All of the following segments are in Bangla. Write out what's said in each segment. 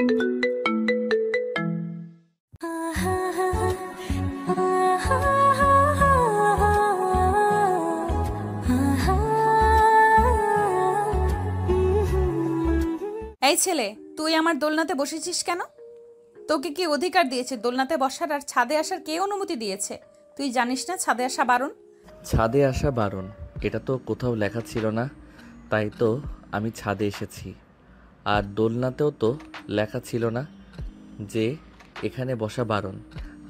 এই ছেলে, তুই আমার দোলনাতে বসেছিস কেন? তোকে কি অধিকার দিয়েছে দোলনাতে বসার আর ছাদে আসার? কে অনুমতি দিয়েছে? তুই জানিস না ছাদে আসা বারণ? ছাদে আসা বারণ এটা তো কোথাও লেখা ছিল না, তাই তো আমি ছাদে এসেছি। আর দোলনাতেও তো লেখা ছিল না যে এখানে বসা বারণ।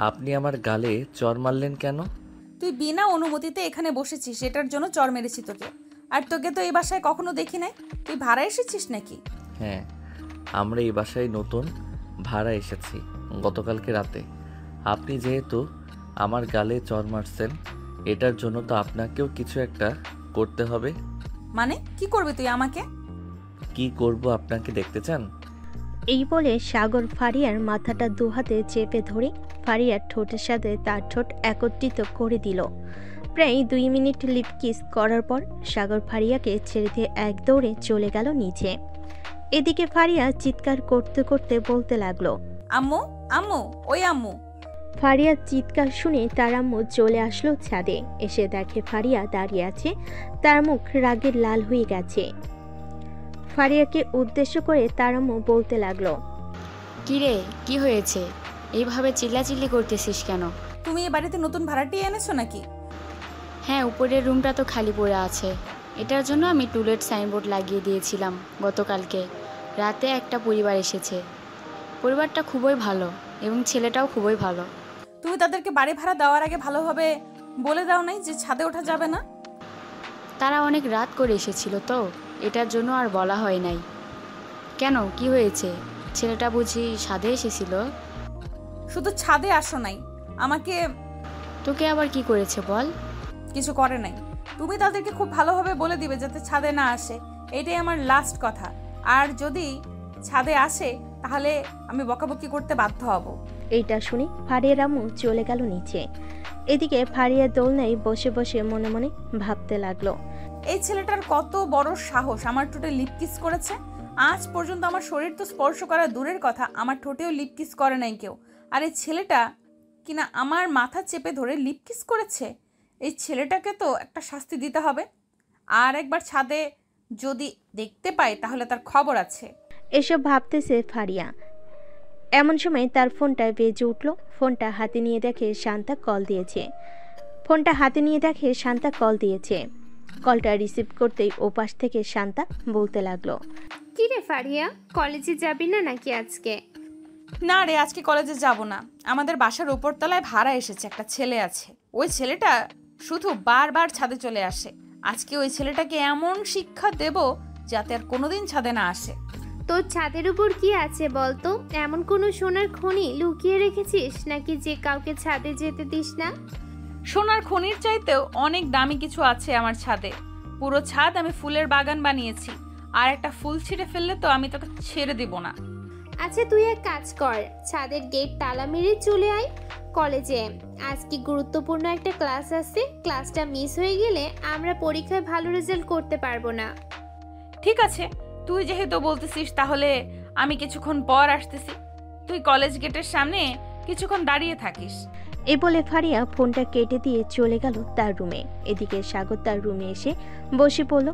আপনি আমার গালে চড় মারলেন কেন? তুই বিনা অনুমতিতে এখানে বসেছিস, এটার জন্য চড় মেরেছি তোকে। আর তোকে তো এই বাসায় কখনো দেখি নাই। তুই ভাড়া এসেছিস নাকি? হ্যাঁ, আমরা এই বাসায় নতুন ভাড়া এসেছি গতকালকে রাতে। আপনি যেহেতু আমার গালে চড় মারছেন, এটার জন্য তো আপনাকেও কিছু একটা করতে হবে। মানে কি করবি তুই আমাকে? কি করব আপনাকে দেখতে চান? এই বলে সাগর ফারিয়ার মাথাটা দুহাতে চেপে ধরে ফারিয়ার ঠোঁটের সাথে তার ঠোঁট একত্রিত করে দিল। প্রায় 2 মিনিট লিপ কিস করার পর সাগর ফারিয়াকে ছেড়ে দিয়ে এক দৌড়ে চলে গেল নিচে। এদিকে ফারিয়া চিৎকার করতে করতে বলতে লাগলো, আম্মু, আম্মু, ওই আম্মু। ফারিয়ার চিৎকার শুনে তার আম্মু চলে আসলো ছাদে। এসে দেখে ফারিয়া দাঁড়িয়ে আছে, তার মুখ রাগে লাল হয়ে গেছে। ফারিয়াকে উদ্দেশ্য করে তার আম্মু বলতে লাগলো, কিরে, কি হয়েছে? এইভাবে চিল্লাচিল্লি করতেছিস কেন? তুমি এ বাড়িতে নতুন ভাড়াটিয়া এনেছো নাকি? হ্যাঁ, উপরের রুমটা তো খালি পড়ে আছে। এটার জন্য আমি টুলেট সাইনবোর্ড লাগিয়ে দিয়েছিলাম গতকালকে রাতে। একটা পরিবার এসেছে, পরিবারটা খুবই ভালো এবং ছেলেটাও খুবই ভালো। তুমি তাদেরকে বাড়ি ভাড়া দেওয়ার আগে ভালোভাবে বলে দাও নাই যে ছাদে ওঠা যাবে না? তারা অনেক রাত করে এসেছিল তো, এটার জন্য আর বলা হয় নাই। কেন, কি হয়েছে? ছেলেটা বুঝি ছাদে এসেছিল? শুধু ছাদে আসো নাই, আমাকে তোকে আবার কি করেছে বল? কিছু করে নাই। তুমি তাদেরকে খুব ভালোভাবে বলে দিবে যাতে ছাদে না আসে, এটাই আমার লাস্ট কথা। আর যদি ছাদে আসে তাহলে আমি বকাবকি করতে বাধ্য হব। এইটা শুনে ফারিয়ার আম্মু চলে গেল নিচে। এদিকে ফারিয়া দোলনায় বসে বসে মনে মনে ভাবতে লাগলো, এই ছেলেটার কত বড় সাহস আমার ঠোঁটে লিপ কিস করেছে। আজ পর্যন্ত আমার শরীর তো স্পর্শ করা দূরের কথা, আমার ঠোঁটেও লিপ কিস করে নাই কেউ। আর এই ছেলেটা কিনা আমার মাথা চেপে ধরে লিপ কিস করেছে। এই ছেলেটাকে তো একটা শাস্তি দিতে হবে। আর একবার ছাদে যদি দেখতে পাই তাহলে তার খবর আছে। এসব ভাবতেছে ফারিয়া। এমন সময় তার ফোনটা বেজে উঠল। ফোনটা হাতে নিয়ে দেখে শান্তা কল দিয়েছে। কলটা রিসিভ করতেই ওপাশ থেকে শান্তা বলতে লাগলো, কি রে ফারিয়া, কলেজে যাবি না নাকি আজকে? না রে, আজকে কলেজে যাব না। আমাদের বাসার উপরতলায় ভাড়া এসেছে, একটা ছেলে আছে। ওই ছেলেটা শুধু বারবার ছাদে চলে আসে। আজকে ওই ছেলেটাকে এমন শিক্ষা দেব যাতে আর কোনোদিন ছাদে না আসে। তোর ছাদের উপর কি আছে বলতো? এমন কোনো সোনার খনি লুকিয়ে রেখেছিস নাকি যে কাউকে ছাদে যেতে দিস না? সোনার খনির চাইতেও অনেক দামি কিছু আছে আমার ছাদে। পুরো ছাদ আমি ফুলের বাগান বানিয়েছি। আর একটা ফুল ছিঁড়ে ফেললে তো আমি তোকে ছেড়ে দিব না। আচ্ছা, তুই এক কাজ কর, ছাদের গেট তালা মেরে চলে আয় কলেজে। আজকে গুরুত্বপূর্ণ একটা ক্লাস আছে, ক্লাসটা মিস হয়ে গেলে আমরা পরীক্ষায় ভালো রেজাল্ট করতে পারবো না। ঠিক আছে, তুই যেহেতু বলতেছিস তাহলে আমি কিছুক্ষণ পর আসতেছি। তুই কলেজ গেটের সামনে কিছুক্ষণ দাঁড়িয়ে থাকিস। এ বলে ফারিয়া ফোনটা কেটে দিয়ে চলে গেল তার রুমে। এদিকে সাগর তার রুমে এসে বসে পড়ল।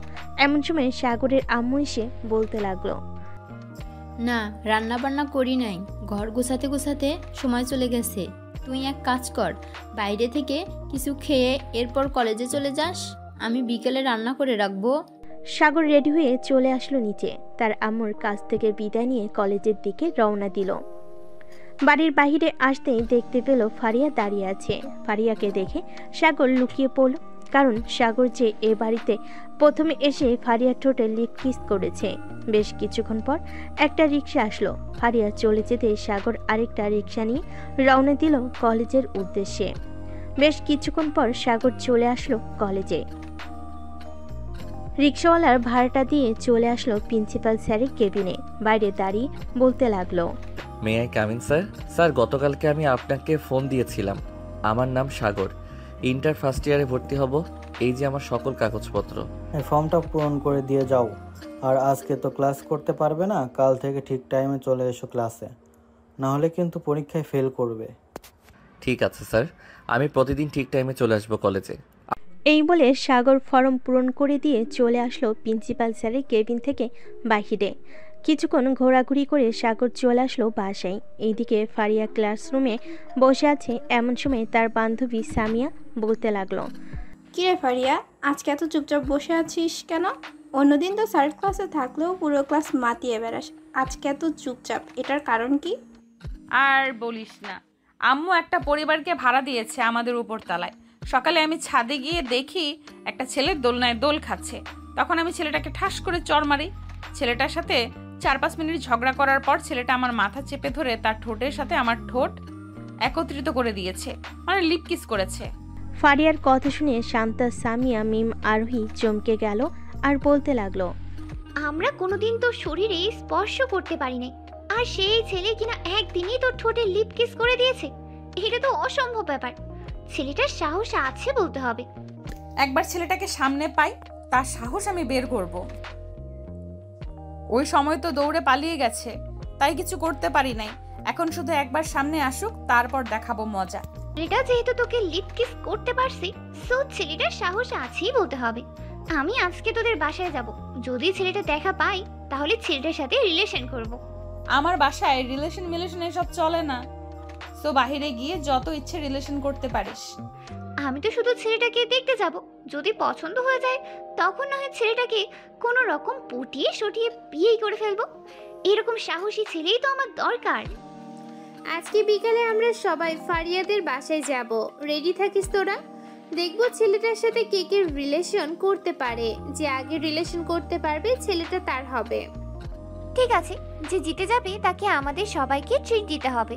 এমন সময় সাগরের আম্মু এসে বলতে লাগলো, না, রান্না বান্না করি নাই, ঘর গোছাতে গোছাতে সময় চলে গেছে। তুই এক কাজ কর, বাইরে থেকে কিছু খেয়ে এরপর কলেজে চলে যাস, আমি বিকেলে রান্না করে রাখবো। সাগর রেডি হয়ে চলে আসলো নিচে। তার আম্মুর কাছ থেকে বিদায় নিয়ে কলেজের দিকে রওনা দিল। বাড়ির বাহিরে আসতেই দেখতে পেল ফারিয়া দাঁড়িয়ে আছে। ফারিয়াকে দেখে সাগর লুকিয়ে পড়ল, কারণ সাগর যে এ বাড়িতে প্রথমে এসে ফারিয়ার ঠোঁটে লিপ কিস করেছে। বেশ কিছুক্ষণ পর একটা রিক্সা আসলো। ফারিয়া চলে যেতে সাগর আরেকটা রিক্সা নিয়ে রওনা দিল কলেজের উদ্দেশ্যে। বেশ কিছুক্ষণ পর সাগর চলে আসলো কলেজে। রিক্সাওয়ালার ভাড়াটা দিয়ে চলে আসলো প্রিন্সিপাল স্যারের কেবিনে। বাইরে দাঁড়িয়ে বলতে লাগলো, may I come in sir? Sir, গতকালকে আমি আপনাকে ফোন দিয়েছিলাম। আমার নাম সাগর, ইন্টার ফার্স্ট ইয়ারে ভর্তি হব। এই যে আমার সকল কাগজপত্র। ফর্মটা পূরণ করে দিয়ে যাও। আর আজকে তো ক্লাস করতে পারবে না, কাল থেকে ঠিক টাইমে চলে এসো ক্লাসে, না হলে কিন্তু পরীক্ষায় ফেল করবে। ঠিক আছে স্যার, আমি প্রতিদিন ঠিক টাইমে চলে আসবো কলেজে। এই বলে সাগর ফর্ম পূরণ করে দিয়ে চলে আসলো প্রিন্সিপাল স্যারের কেবিন থেকে বাহিরে। কিছুক্ষণ ঘোরাঘুরি করে সাগর চলে আসলো বাসায়। এইদিকে ফারিয়া ক্লাসরুমে বসে আছে। এমন সময় তার বান্ধবী সামিয়া বলতে লাগলো, কিরে ফারিয়া, আজকে এত চুপচাপ বসে আছিস কেন? অন্যদিন তো স্যার ক্লাসে থাকলেও পুরো ক্লাস মাতিয়ে বেড়াস, আজকে এত চুপচাপ, এটার কারণ কি? আর বলিস না, আম্মু একটা পরিবারকে ভাড়া দিয়েছে আমাদের উপর তলায়। সকালে আমি ছাদে গিয়ে দেখি একটা ছেলের দোলনায় দোল খাচ্ছে। তখন আমি ছেলেটাকে ঠাস করে চড় মারি। ছেলেটার সাথে 4-5 মিনিট ঝগড়া করার পর ছেলেটা আমার মাথা চেপে ধরে তার ঠোঁটের সাথে আমার ঠোঁট একত্রিত করে দিয়েছে, মানে লিপ কিস করেছে। ফারিয়ার কথা শুনে শান্তা, সামিয়া, মিম, আরোহী চমকে গেল আর বলতে লাগলো, আমরা কোনোদিন তোর শরীরে স্পর্শ করতে পারি নাই, আর সেই ছেলে কিনা একদিনই তোর ঠোঁটে লিপ কিস করে দিয়েছে। এটা তো অসম্ভব ব্যাপার। ছেলেটার সাহস আছে বলতে হবে। একবার ছেলেটাকে সামনে পাই, তার সাহস আমি বের করব। ওই সময় তো দৌড়ে পালিয়ে গেছে, তাই কিছু করতে পারি নাই। এখন শুধু একবার সামনে আসুক, তারপর দেখাবো মজা। ছেলেটা যেহেতু তোকে লিপ কিস করতে পারছে, সো ছেলেটার সাহস আছেই বলতে হবে। আমি আজকে তোদের বাসায় যাব, যদি ছেলেটা দেখা পাই তাহলে ছেলেটার সাথে রিলেশন করব। আমার বাসায় রিলেশন এসব চলে না, সো বাহিরে গিয়ে যত ইচ্ছে রিলেশন করতে পারিস। আমি তো শুধু ছেলেটাকে দেখতে যাব, যদি পছন্দ হয়ে যায় তখন না হয় ছেলেটাকে কোনো রকম পটিয়ে সটিয়ে বিয়েই করে ফেলবো। এরকম সাহসী ছেলেই তো আমার দরকার। আজকে বিকালে আমরা সবাই ফারিয়াদের বাসায় যাব, রেডি থাকিস তোরা। দেখবো ছেলেটার সাথে কে কে রিলেশন করতে পারে। যে আগে রিলেশন করতে পারবে ছেলেটা তার হবে। ঠিক আছে, যে জিতে যাবে তাকে আমাদের সবাইকে ট্রিট দিতে হবে।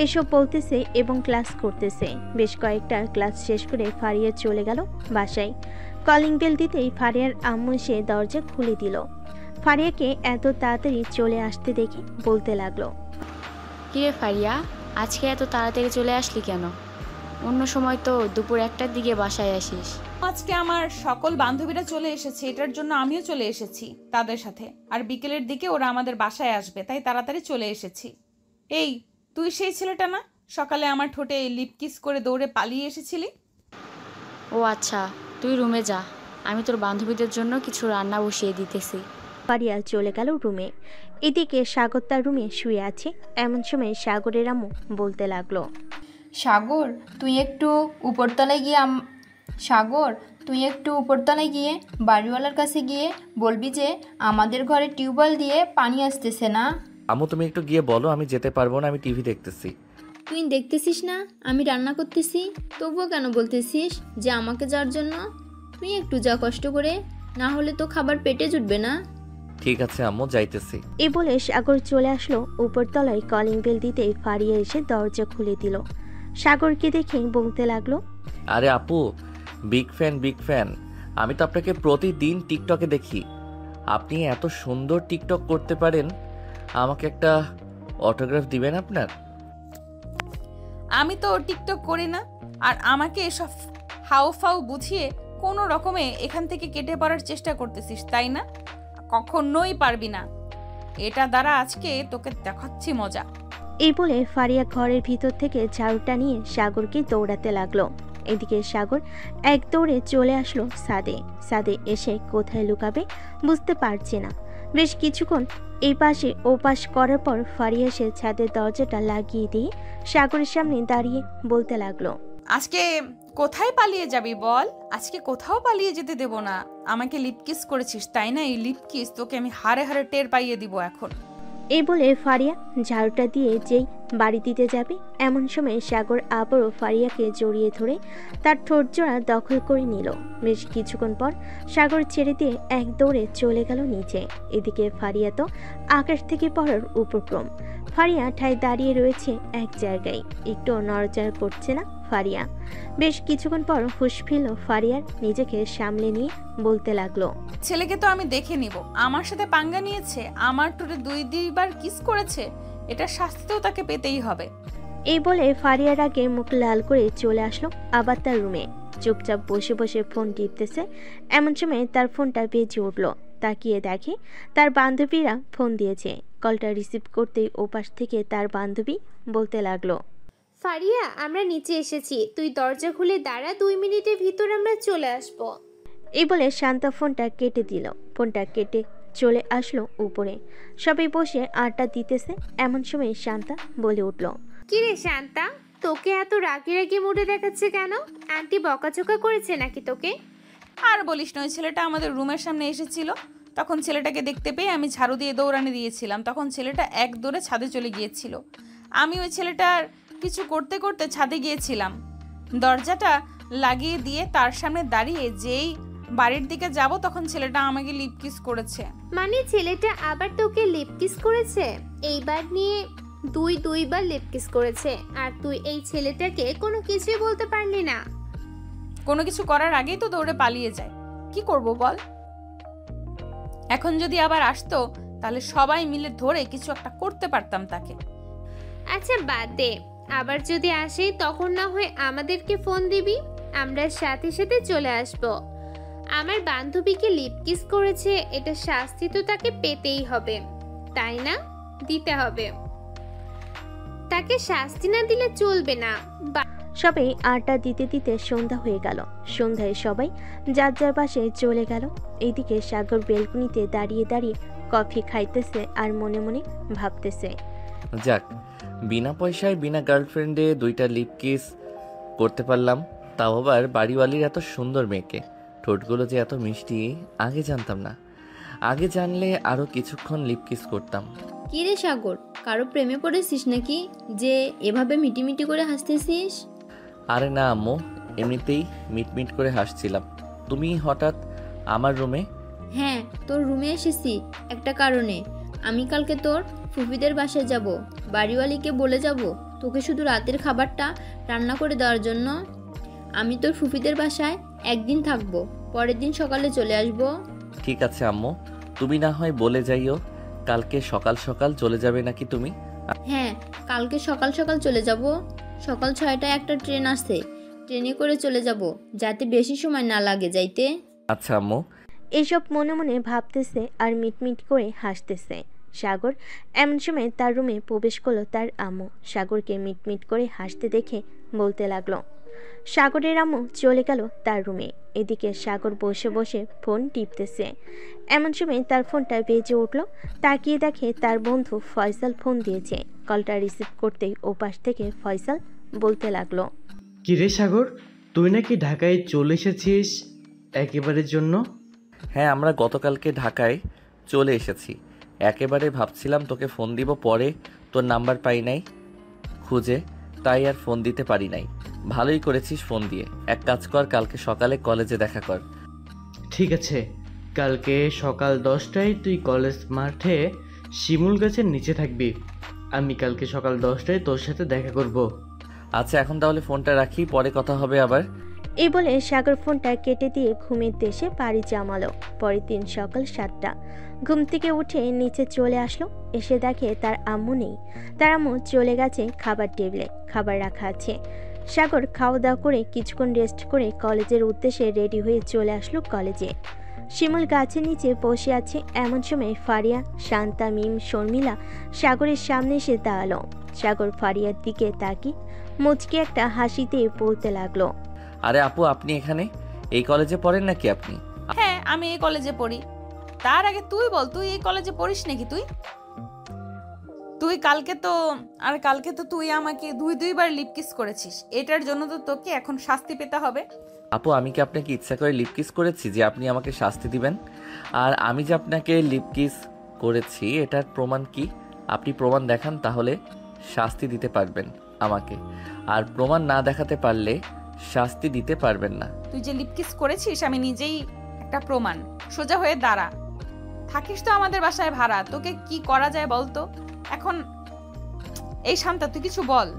এসব বলতেছে এবং ক্লাস করতেছে। বেশ কয়েকটা ক্লাস শেষ করে ফারিয়া চলে গেল বাসায়। কলিং বেল দিতেই ফারিয়ার আম্মু এসে দরজা খুলে দিল। ফারিয়াকে এত তাড়াতাড়ি চলে আসতে দেখে বলতে লাগলো, কিরে ফারিয়া, আজকে এত তাড়াতাড়ি চলে আসলি কেন? অন্য সময় তো দুপুর 1টার দিকে বাসায় আসিস। আজকে আমার সকল বান্ধবীরা চলে এসেছে, এটার জন্য আমিও চলে এসেছি তাদের সাথে। আর বিকেলের দিকে ওরা আমাদের বাসায় আসবে, তাই তাড়াতাড়ি চলে এসেছি। এই, তুই সেই ছেলেটা না সকালে আমার ঠোঁটে লিপ কিস করে দৌড়ে পালিয়ে এসেছিলি? ও আচ্ছা, তুই রুমে যা, আমি তোর বান্ধবীদের জন্য কিছু রান্না বসিয়ে দিতেছি। ফারিয়া চলে গেল রুমে। এদিকে সাগর তার রুমে শুয়ে আছে। এমন সময় সাগরের আম্মু বলতে লাগলো, সাগর তুই একটু উপরতলায় গিয়ে বাড়িওয়ালার কাছে গিয়ে বলবি যে আমাদের ঘরে টিউবওয়েল দিয়ে পানি আসতেছে না। আম্মু তুমি একটু গিয়ে বলো, আমি যেতে পারবো না, আমি টিভি দেখতেছি। তুই দেখতেছিস না আমি রান্না করতেছি, তবুও কেন বলতেছিস যে আমাকে যাওয়ার জন্য? তুই একটু যা কষ্ট করে, না হলে তো খাবার পেটে জুটবে না। ঠিক আছে আম্মু, যাইতেছি। এই বলে সাগর চলে আসলো উপরতলায়। কলিং বেল দিতেই ফারিয়া এসে দরজা খুলে দিল। সাগরকে দেখে বলতে লাগলো, আরে আপু, বিগ ফ্যান। আমি তো আপনাকে প্রতিদিন টিকটকে দেখি। আপনি এত সুন্দর টিকটক করতে পারেন, আমাকে একটা অটোগ্রাফ দিবেন আপনার? আমি তো টিকটক করি না, আর আমাকে এসব হাউফাউ বুঝিয়ে কোনো রকমে এখান থেকে কেটে পড়ার চেষ্টা করতেছিস, তাই না? কখনোই পারবি না। এটা দ্বারা আজকে তোকে দেখাচ্ছি মজা। এই বলে ফারিয়া ঘরের ভিতর থেকে ঝাড়ুটা নিয়ে সাগরকে দৌড়াতে লাগলো। এদিকে সাগর এক দৌড়ে চলে আসলো ছাদে এসে কোথায় লুকাবে বুঝতে পারছে না। বেশ কিছুক্ষণ এই পাশে ও পাশ করার পর ফারিয়া এসে ছাদের দরজাটা লাগিয়ে দিয়ে সাগরের সামনে দাঁড়িয়ে বলতে লাগলো, আজকে কোথায় পালিয়ে যাবি বল? আজকে কোথাও পালিয়ে যেতে দেব না। আমাকে লিপ কিস করেছিস, তাই না? এই লিপ কিস তোকে আমি হাড়ে হাড়ে টের পাইয়ে দিব এখন। এই বলে ফারিয়া ঝাড়ুটা দিয়ে যেই বাড়ি দিতে যাবে, এমন সময় সাগর আবারও ফারিয়াকে জড়িয়ে ধরে তার ঠোঁট জোড়া দখল করে নিল। বেশ কিছুক্ষণ পর সাগর ছেড়ে দিয়ে এক দৌড়ে চলে গেল নিচে। এদিকে ফারিয়া তো আকাশ থেকে পড়ার উপক্রম। ফারিয়া ঠায় দাঁড়িয়ে রয়েছে এক জায়গায়, একটু নড়াচড়া করছে না ফারিয়া। বেশ কিছুক্ষণ পর হুঁশ ফিরল ফারিয়ার, নিজেকে সামলে নিয়ে বলতে লাগলো, ছেলেকে তো আমি দেখে নিব। আমার সাথে পাঙ্গা নিয়েছে, আমার ঠোঁটে 2-2বার কিস করেছে, এটা শাস্তিও তাকে পেতেই হবে। এই বলে ফারিয়ার আগে মুখ লাল করে চলে আসলো আবার তার রুমে। চুপচাপ বসে বসে ফোন টিপতেছে। এমন সময় তার ফোনটা বেজে উঠলো। তাকিয়ে দেখে তার বান্ধবীরা ফোন দিয়েছে। কলটা রিসিভ করতেই ওপাশ থেকে তার বান্ধবী বলতে লাগলো, ফারিয়া, আমরা নিচে এসেছি, তুই দরজা খুলে দাঁড়া, 2 মিনিটের ভিতর আমরা চলে আসবো। এই বলে শান্তা ফোনটা কেটে দিল। ফোনটা কেটে চলে আসলো উপরে। সবাই বসে আড্ডা দিতেছে। এমন সময় শান্তা বলে উঠল, কিরে শান্তা, তোকে এত রাগি রাগি মুডে দেখাচ্ছে কেন? আন্টি বকাঝকা করেছে নাকি তোকে? আর বলিস না, ওই ছেলেটা আমাদের রুমের সামনে এসেছিল। তখন ছেলেটাকে দেখতে পেয়ে আমি ঝাড়ু দিয়ে দৌড়ানি দিয়েছিলাম। তখন ছেলেটা এক দৌড়ে ছাদে চলে গিয়েছিল। আমি ওই ছেলেটার কিছু করতে করতে ছাদে গিয়েছিলাম। দরজাটা লাগিয়ে দিয়ে তার সামনে দাঁড়িয়ে যেই বাড়ির দিকে যাব, তখন ছেলেটা আমাকে লিপ কিস করেছে। মানে ছেলেটা আবার তোকে লিপ কিস করেছে? এইবার নিয়ে দুইবার লিপ কিস করেছে, আর তুই এই ছেলেটাকে কোনো কিছুই বলতে পারলি না? কোনো কিছু করার আগেই তো দৌড়ে পালিয়ে যায়। কি করব বল? এখন যদি আবার আসতো তাহলে সবাই মিলে ধরে কিছু একটা করতে পারতাম তাকে। আচ্ছা বাদ দে, আবার যদি আসে তখন না হয় আমাদেরকে ফোন দিবি, আমরা সাথে সাথে চলে আসব। আমার বান্ধবীকে লিপ কিস করেছে, এটা শাস্তি তো তাকে পেতেই হবে, তাই না? দিতে হবে, তাকে শাস্তি না দিলে চলবে না। সবাই আড্ডা দিতে দিতে সন্ধ্যা হয়ে গেল। সন্ধ্যায় সবাই যার যার বাসায় চলে গেল। এইদিকে সাগর বেলকুনিতে দাঁড়িয়ে দাঁড়িয়ে কফি খাইতেছে আর মনে মনে ভাবতেছে, যাক, বিনা পয়সায় বিনা গার্লফ্রেন্ডে 2টা লিপ কিস করতে পারলাম, তাও আবার বাড়িওয়ালির এত সুন্দর মেয়েকে। ঠোঁটগুলো যে এত মিষ্টি আগে জানতাম না। আগে জানলে আরও কিছুক্ষণ লিপ কিস করতাম। কি রে সাগর, কারো প্রেমে পড়েছিস নাকি যে এভাবে মিটিমিটি করে হাসতেছিস? আরে না আম্মু, এমনিতেই মিটমিট করে হাসছিলাম। তুমি হঠাৎ আমার রুমে? হ্যাঁ, তোর রুমে এসেছি একটা কারণে। আমি কালকে তোর ফুফিদের বাসায় যাব, বাড়িওয়ালিকে বলে যাব তোকে শুধু রাতের খাবারটা রান্না করে দেওয়ার জন্য। আমি তোর ফুফিদের বাসায় একদিন থাকবো, পরের দিন সকালে চলে আসব। ঠিক আছে আম্মু, তুমি না হয় বলে যাইও। কালকে সকাল সকাল চলে যাবে নাকি তুমি? হ্যাঁ, কালকে সকাল সকাল চলে যাব। সকাল 6টায় একটা ট্রেন আসছে, ট্রেনে করে চলে যাব, যাতে বেশি সময় না লাগে যাইতে। আচ্ছা আম্মু। এসব মনে মনে ভাবতেছে আর মিটমিট করে হাসতেছে। সাগর এমন সময় তার রুমে প্রবেশ করলো তার আম্মু। সাগরকে মিটমিট করে হাসতে দেখে বলতে লাগলো। সাগরের আম্মু চলে গেল তার রুমে। এদিকে সাগর বসে বসে ফোন টিপতেছে। এমন সময় তার ফোনটা বেজে উঠল। তাকিয়ে দেখে তার বন্ধু ফয়সাল ফোন দিয়েছে। কলটা রিসিভ করতেই ওপাশ থেকে ফয়সাল বলতে লাগলো, কিরে সাগর, তুই নাকি ঢাকায় চলে এসেছিস একেবারের জন্য? হ্যাঁ, আমরা গতকালকে ঢাকায় চলে এসেছি। একেবারে ভাবছিলাম তোকে ফোন দিব, পরে তোর নাম্বার পাই নাই খুঁজে, তাই আর ফোন দিতে পারি নাই। ভালোই করেছিস ফোন দিয়ে। এক কাজ কর, কালকে সকালে কলেজে দেখা কর। ঠিক আছে, কালকে সকাল 10টায় তুই কলেজ মাঠে শিমুল গাছের নিচে থাকবি। আমি কালকে সকাল 10টায় তোর সাথে দেখা করব। আচ্ছা, এখন তাহলে ফোনটা রাখি, পরে কথা হবে আবার। এই বলে সাগর ফোনটা কেটে দিয়ে ঘুমের দেশে পাড়ি জমালো। পরের দিন সকাল 7টা। ঘুম থেকে উঠে নিচে চলে আসলো। এসে দেখে তার আম্মু নেই। তার আম্মু চলে গেছে খাবার টেবিলে, খাবার রাখা আছে। সাগর খাওয়া দাওয়া করে কিছুক্ষণ রেস্ট করে কলেজের উদ্দেশ্যে রেডি হয়ে চলে আসলো কলেজে। শিমুল গাছের নিচে বসে আছে। এমন সময় ফারিয়া, শান্তা, মিম, শর্মিলা সাগরের সামনে এসে দাঁড়ালো। সাগর ফারিয়ার দিকে তাকিয়ে মুচকি একটা হাসি দিয়ে বলতে লাগলো, আরে আপু, আপনি এখানে? এই কলেজে পড়েন নাকি আপনি? হ্যাঁ, আমি এই কলেজে পড়ি। তার আগে তুই বল, তুই এই কলেজে পড়িস নাকি? তুই কালকে তো তুই আমাকে দুইবার লিপ কিস করেছিস। এটার জন্য তো তোকে এখন শাস্তি পেতে হবে। আপু, আমি কি আপনাকে ইচ্ছা করে লিপ কিস করেছি যে আপনি আমাকে শাস্তি দিবেন? আর আমি যে আপনাকে লিপ কিস করেছি এটার প্রমাণ কি? আপনি প্রমাণ দেখান, তাহলে শাস্তি দিতে পারবেন আমাকে। আর প্রমাণ না দেখাতে পারলে শাস্তি দিতে পারবেন না। তুই যে লিপ কিস করেছিস আমি নিজেই একটা প্রমাণ। সোজা হয়ে দাঁড়া। থাকিস তো আমাদের বাসায় ভাড়া, তোকে কি করা যায় বলতো এখন? এই শান্তা, তুই কিছু বল।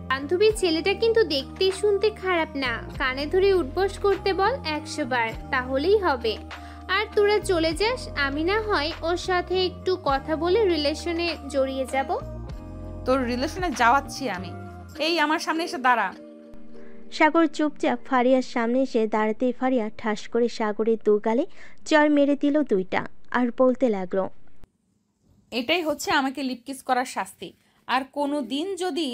বান্ধবীর ছেলেটা কিন্তু দেখতে শুনতে খারাপ না, কানে ধরে উঠবস করতে বল 100 বার, তাহলেই হবে। আর তোরা চলে যাস, আমি না হয় ওর সাথে একটু কথা বলে রিলেশনে জড়িয়ে যাব। তোর রিলেশনে যাওয়াচ্ছি আমি। এই আমার সামনে এসে দাঁড়া। সাগর চুপচাপ ফারিয়ার সামনে এসে দাঁড়াতেই ফারিয়া ঠাস করে সাগরের দু গালে চর মেরে দিল 2টা। আর বলতে লাগলো, এটাই হচ্ছে আমাকে লিপকিস করার শাস্তি। আর কোনো দিন যদি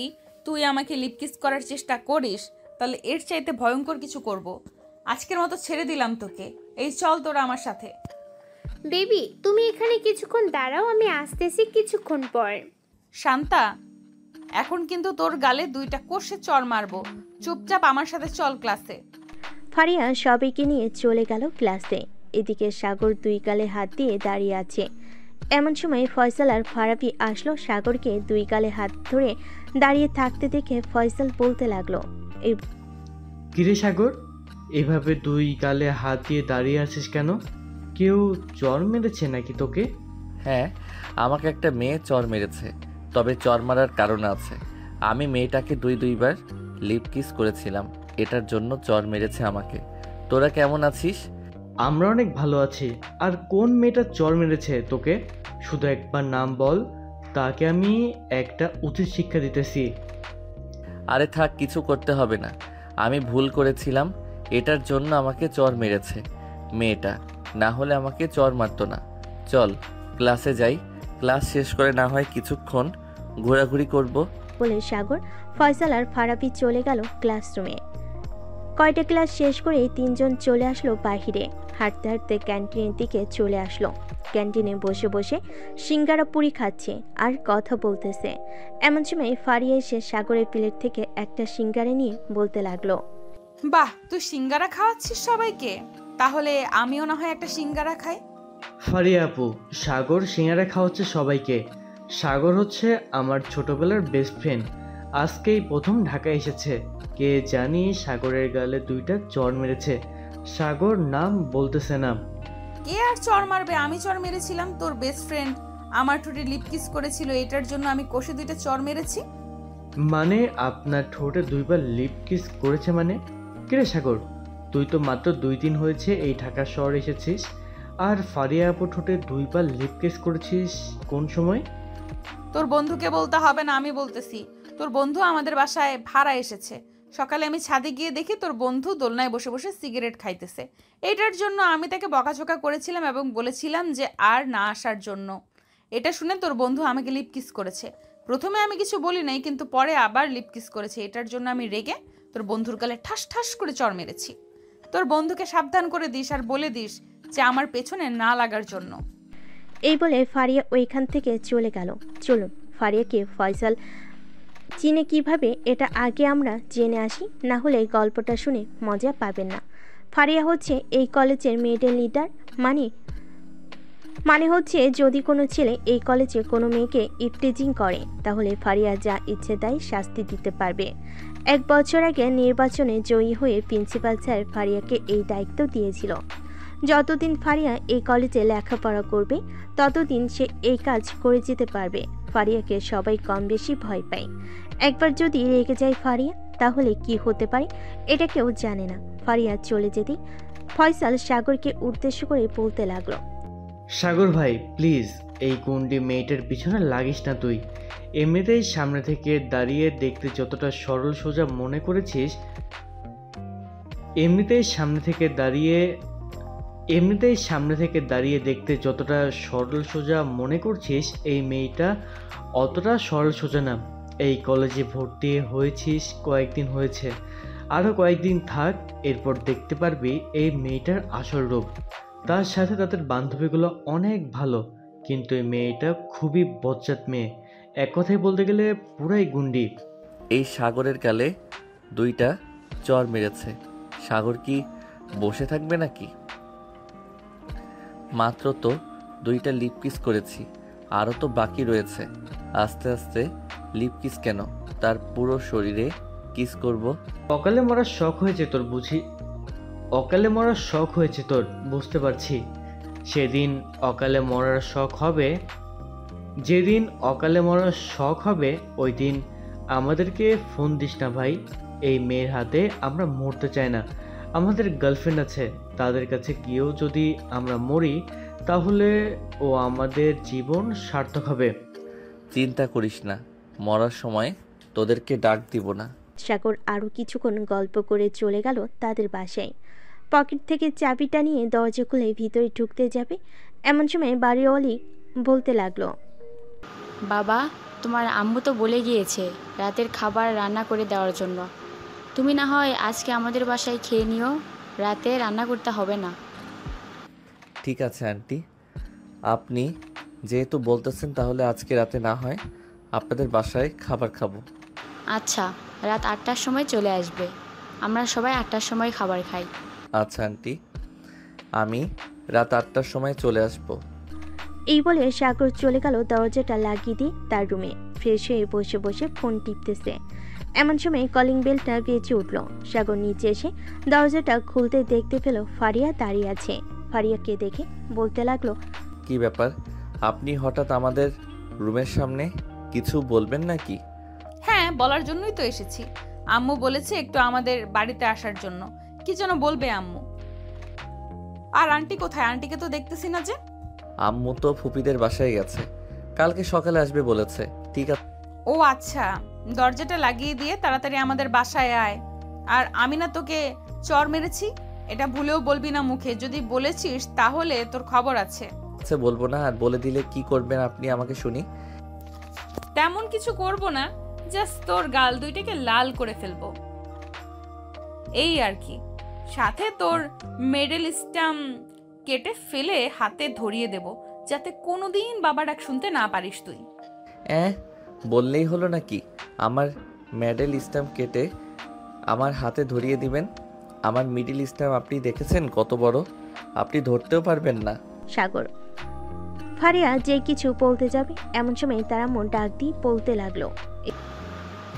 তুই আমাকে লিপকিস করার চেষ্টা করিস তাহলে এর চাইতে ভয়ঙ্কর কিছু করব। আজকের মতো ছেড়ে দিলাম তোকে, এই চল তোরা আমার সাথে। বেবি তুমি এখানে কিছুক্ষণ দাঁড়াও, আমি আসতেছি কিছুক্ষণ পর। শান্তা, এখন কিন্তু তোর গালে 2টা কষে চড় মারবো, চুপচাপ আমার সাথে চল ক্লাসে। ফারিয়া সবাইকে নিয়ে চলে গেল ক্লাসে। এদিকে সাগর 2 গালে হাত দিয়ে দাঁড়িয়ে আছে। এমন সময় ফয়সাল আর ফারাবি আসলো। সাগরকে 2 গালে হাত ধরে দাঁড়িয়ে থাকতে দেখে ফয়সাল বলতে লাগলো, কিরে সাগর, এভাবে 2 গালে হাত দিয়ে দাঁড়িয়ে আছিস কেন? কেউ চর মেরেছে নাকি তোকে? হ্যাঁ, আমাকে একটা মেয়ে চর মেরেছে, তবে চর মারার কারণ আছে। আমি মেয়েটাকে 2বার লিপ কিস করেছিলাম, এটার জন্য চর মেরেছে আমাকে। তোরা কেমন আছিস? আমরা অনেক ভালো আছি। আর কোন মেয়েটা চর মেরেছে তোকে? শুধু একবার নাম বল, তাকে আমি একটা উচিত শিক্ষা দিতেছি। আরে থাক, কিছু করতে হবে না। আমি ভুল করেছিলাম, এটার জন্য আমাকে চর মেরেছে মেয়েটা, না হলে আমাকে চর মারতো না। চল ক্লাসে যাই, ক্লাস শেষ করে না হয় কিছুক্ষণ ঘোরাঘুরি করব। বলে সাগর, ফয়সাল আর ফারাবি চলে গেল ক্লাসরুমে। কয়টা ক্লাস শেষ করে 3 জন চলে আসলো বাহিরে। হাঁটতে হাঁটতে ক্যান্টিনের দিকে চলে আসলো। ক্যান্টিনে বসে বসে সিঙ্গারা পুরি খাচ্ছে আর কথা বলতেছে। এমন সময় ফারিয়া এসে সাগরের প্লেট থেকে একটা সিঙ্গারা নিয়ে বলতে লাগলো, বাহ, তুই সিঙ্গারা খাওয়াচ্ছিস সবাইকে, তাহলে আমিও না হয় একটা সিঙ্গারা খাই। ফারিয়া আপু, সাগর সিঙ্গারা খাওয়াচ্ছে সবাইকে। সাগর হচ্ছে আমার ছোটবেলার বেস্ট ফ্রেন্ড, আজকেই প্রথম ঢাকা এসেছে। কে জানি সাগরের গালে 2টা চর মেরেছে। সাগর নাম বলতেছে না। কে আর চর মারবে? আমি চর মেরেছিলাম। তোর বেস্ট ফ্রেন্ড আমার ঠোঁটে লিপ কিস করেছিল, এটার জন্য আমি কষে 2টা চর মেরেছি। মানে আপনার ঠোঁটে 2বার লিপ কিস করেছে মানে? কিরে সাগর, তুই তো মাত্র 2 দিন হয়েছে এই ঢাকা শহর এসেছিস, আর ফারিয়া আপু ঠোঁটে 2বার লিপ কিস করেছিস কোন সময়? তোর বন্ধুকে বলতে হবে না, আমি বলতেছি। তোর বন্ধু আমাদের বাসায় ভাড়া এসেছে। সকালে আমি ছাদে গিয়ে দেখি তোর বন্ধু দোলনায় বসে বসে সিগারেট খাইতেছে। এটার জন্য আমি তাকে বকাঝকা করেছিলাম এবং বলেছিলাম যে আর না আসার জন্য। এটা শুনে তোর বন্ধু আমাকে লিপ কিস করেছে। প্রথমে আমি কিছু বলি নাই, কিন্তু পরে আবার লিপ কিস করেছে। এটার জন্য আমি রেগে তোর বন্ধুর গালে ঠাস ঠাস করে চড় মেরেছি। তোর বন্ধুকে সাবধান করে দিস আর বলে দিস যে আমার পেছনে না লাগার জন্য। এই বলে ফারিয়া ওইখান থেকে চলে গেল। চলুন ফারিয়াকে ফয়সাল চিনে কিভাবে এটা আগে আমরা জেনে আসি, না হলে গল্পটা শুনে মজা পাবেন না। ফারিয়া হচ্ছে এই কলেজের মেয়েদের লিডার। মানে হচ্ছে যদি কোনো ছেলে এই কলেজে কোনো মেয়েকে ইফটিজিং করে তাহলে ফারিয়া যা ইচ্ছে তাই শাস্তি দিতে পারবে। 1 বছর আগে নির্বাচনে জয়ী হয়ে প্রিন্সিপাল স্যার ফারিয়াকে এই দায়িত্ব দিয়েছিল। যতদিন ফারিয়া এই কলেজে লেখাপড়া করবে ততদিন সে এই কাজ করে যেতে পারবে। ফারিয়াকে সবাই কম বেশি ভয় পায়। একবার যদি রেগে যায় ফারিয়া তাহলে কি হতে পারে এটা কেউ জানে না। ফারিয়া চলে যেতে ফয়সাল সাগরকে উদ্দেশ্য করে বলতে লাগলো, সাগর ভাই প্লিজ, এই গুন্ডি মেয়েটার পিছনে লাগিস না তুই। এমনিতেই সামনে থেকে দাঁড়িয়ে দেখতে যতটা সরল সোজা মনে করেছিস, এমনিতেই সামনে থেকে দাঁড়িয়ে দেখতে যতটা সরল সোজা মনে করছিস, এই মেয়েটা অতটা সরল সোজা না। এই কলেজে ভর্তি হয়েছিস কয়েকদিন হয়েছে, আরও কয়েকদিন থাক, এরপর দেখতে পারবি এই মেয়েটার আসল রূপ। তার সাথে তাদের বান্ধবীগুলো অনেক ভালো, কিন্তু এই মেয়েটা খুবই বজ্জাত মেয়ে। এক কথায় বলতে গেলে পুরাই গুন্ডি। এই সাগরের গালে 2টা চর মেরেছে, সাগর কি বসে থাকবে নাকি? মাত্র তো 2টা লিপ কিস করেছি, আরও তো বাকি রয়েছে। আস্তে আস্তে লিপ কিস কেন, তার পুরো শরীরে কিস করব। অকালে মরার শখ হয়েছে তোর বুঝি? অকালে মরার শখ হয়েছে তোর, বুঝতে পারছি। যেদিন অকালে মরার শখ হবে ওই দিন আমাদেরকে ফোন দিস না ভাই। এই মেয়ের হাতে আমরা মরতে চাই না। আমাদের গার্লফ্রেন্ড আছে, তাদের কাছে গিয়েও যদি আমরা মরি তাহলে ও আমাদের জীবন সার্থক হবে। চিন্তা করিস না, মরার সময় তোদেরকে ডাক দিব না। সাগর আরও কিছুক্ষণ গল্প করে চলে গেল তাদের বাসায়। পকেট থেকে চাবিটা নিয়ে দরজা খুলে ভিতরে ঢুকতে যাবে এমন সময় বাড়িওয়ালি বলতে লাগলো, বাবা, তোমার আম্মু তো বলে গিয়েছে রাতের খাবার রান্না করে দেওয়ার জন্য। তুমি না হয় আজকে আমাদের বাসায় খেয়ে নিও, রাতে রান্না করতে হবে না। ঠিক আছে আন্টি, আপনি যেহেতু বলতেছেন তাহলে আজকে রাতে না হয় আপনাদের বাসায় খাবার খাবো। আচ্ছা, রাত 8টার সময় চলে আসবে। আমরা সবাই 8টার সময় খাবার খাই। আচ্ছা আন্টি, আমি রাত 8টার সময় চলে আসবো। এই বলে সাগর চলে গেল দরজাটা লাগিয়ে দিয়ে তার রুমে। ফ্রেশ হয়ে বসে বসে ফোন টিপতেছে এমন সময় কলিং বেলটা বেজে উঠল। সাগর নিচে এসে দরজাটা খুলতে দেখতে পেল ফারিয়া দাঁড়িয়ে আছে। ফারিয়াকে দেখে বলতে লাগলো, কি ব্যাপার, আপনি হঠাৎ আমাদের রুমের সামনে? কিছু বলবেন নাকি? হ্যাঁ, বলার জন্যই তো এসেছি। আম্মু বলেছে একটু আমাদের বাড়িতে আসার জন্য। কি যেন বলবে আম্মু। আর আন্টি কোথায়? আন্টিকে তো দেখতেছি না যে। আম্মু তো ফুপিদের বাসায় গেছে, কালকে সকালে আসবে বলেছে। ঠিক আছে। ও আচ্ছা, দরজাটা লাগিয়ে দিয়ে তাড়াতাড়ি আমাদের বাসায় আয়। আর আমি না তোকে চর মেরেছি, এটা ভুলেও বলবি না মুখে। যদি বলেছিস তাহলে তোর খবর আছে। আচ্ছা বলবো না, আর বলে দিলে কি করবেন আপনি আমাকে শুনি। তেমন কিছু করব না, জাস্ট তোর গাল দুইটাকে লাল করে ফেলবো, এই আর কি। সাথে তোর মেডেল স্টাম্প কেটে ফেলে হাতে ধরিয়ে দেব, যাতে কোনোদিন বাবা ডাক শুনতে না পারিস তুই। বললেই হলো নাকি? আমার মেডেল স্ট্যাম্প কেটে আমার হাতে ধরিয়ে দিবেন? আমার মিডল স্ট্যাম্প আপনি দেখেছেন কত বড়? আপনি ধরতেও পারবেন না। সাগর ফারিয়া যে কিছু বলতে যাবে এমন সময় তারা মন ডাক দিয়ে বলতে লাগলো,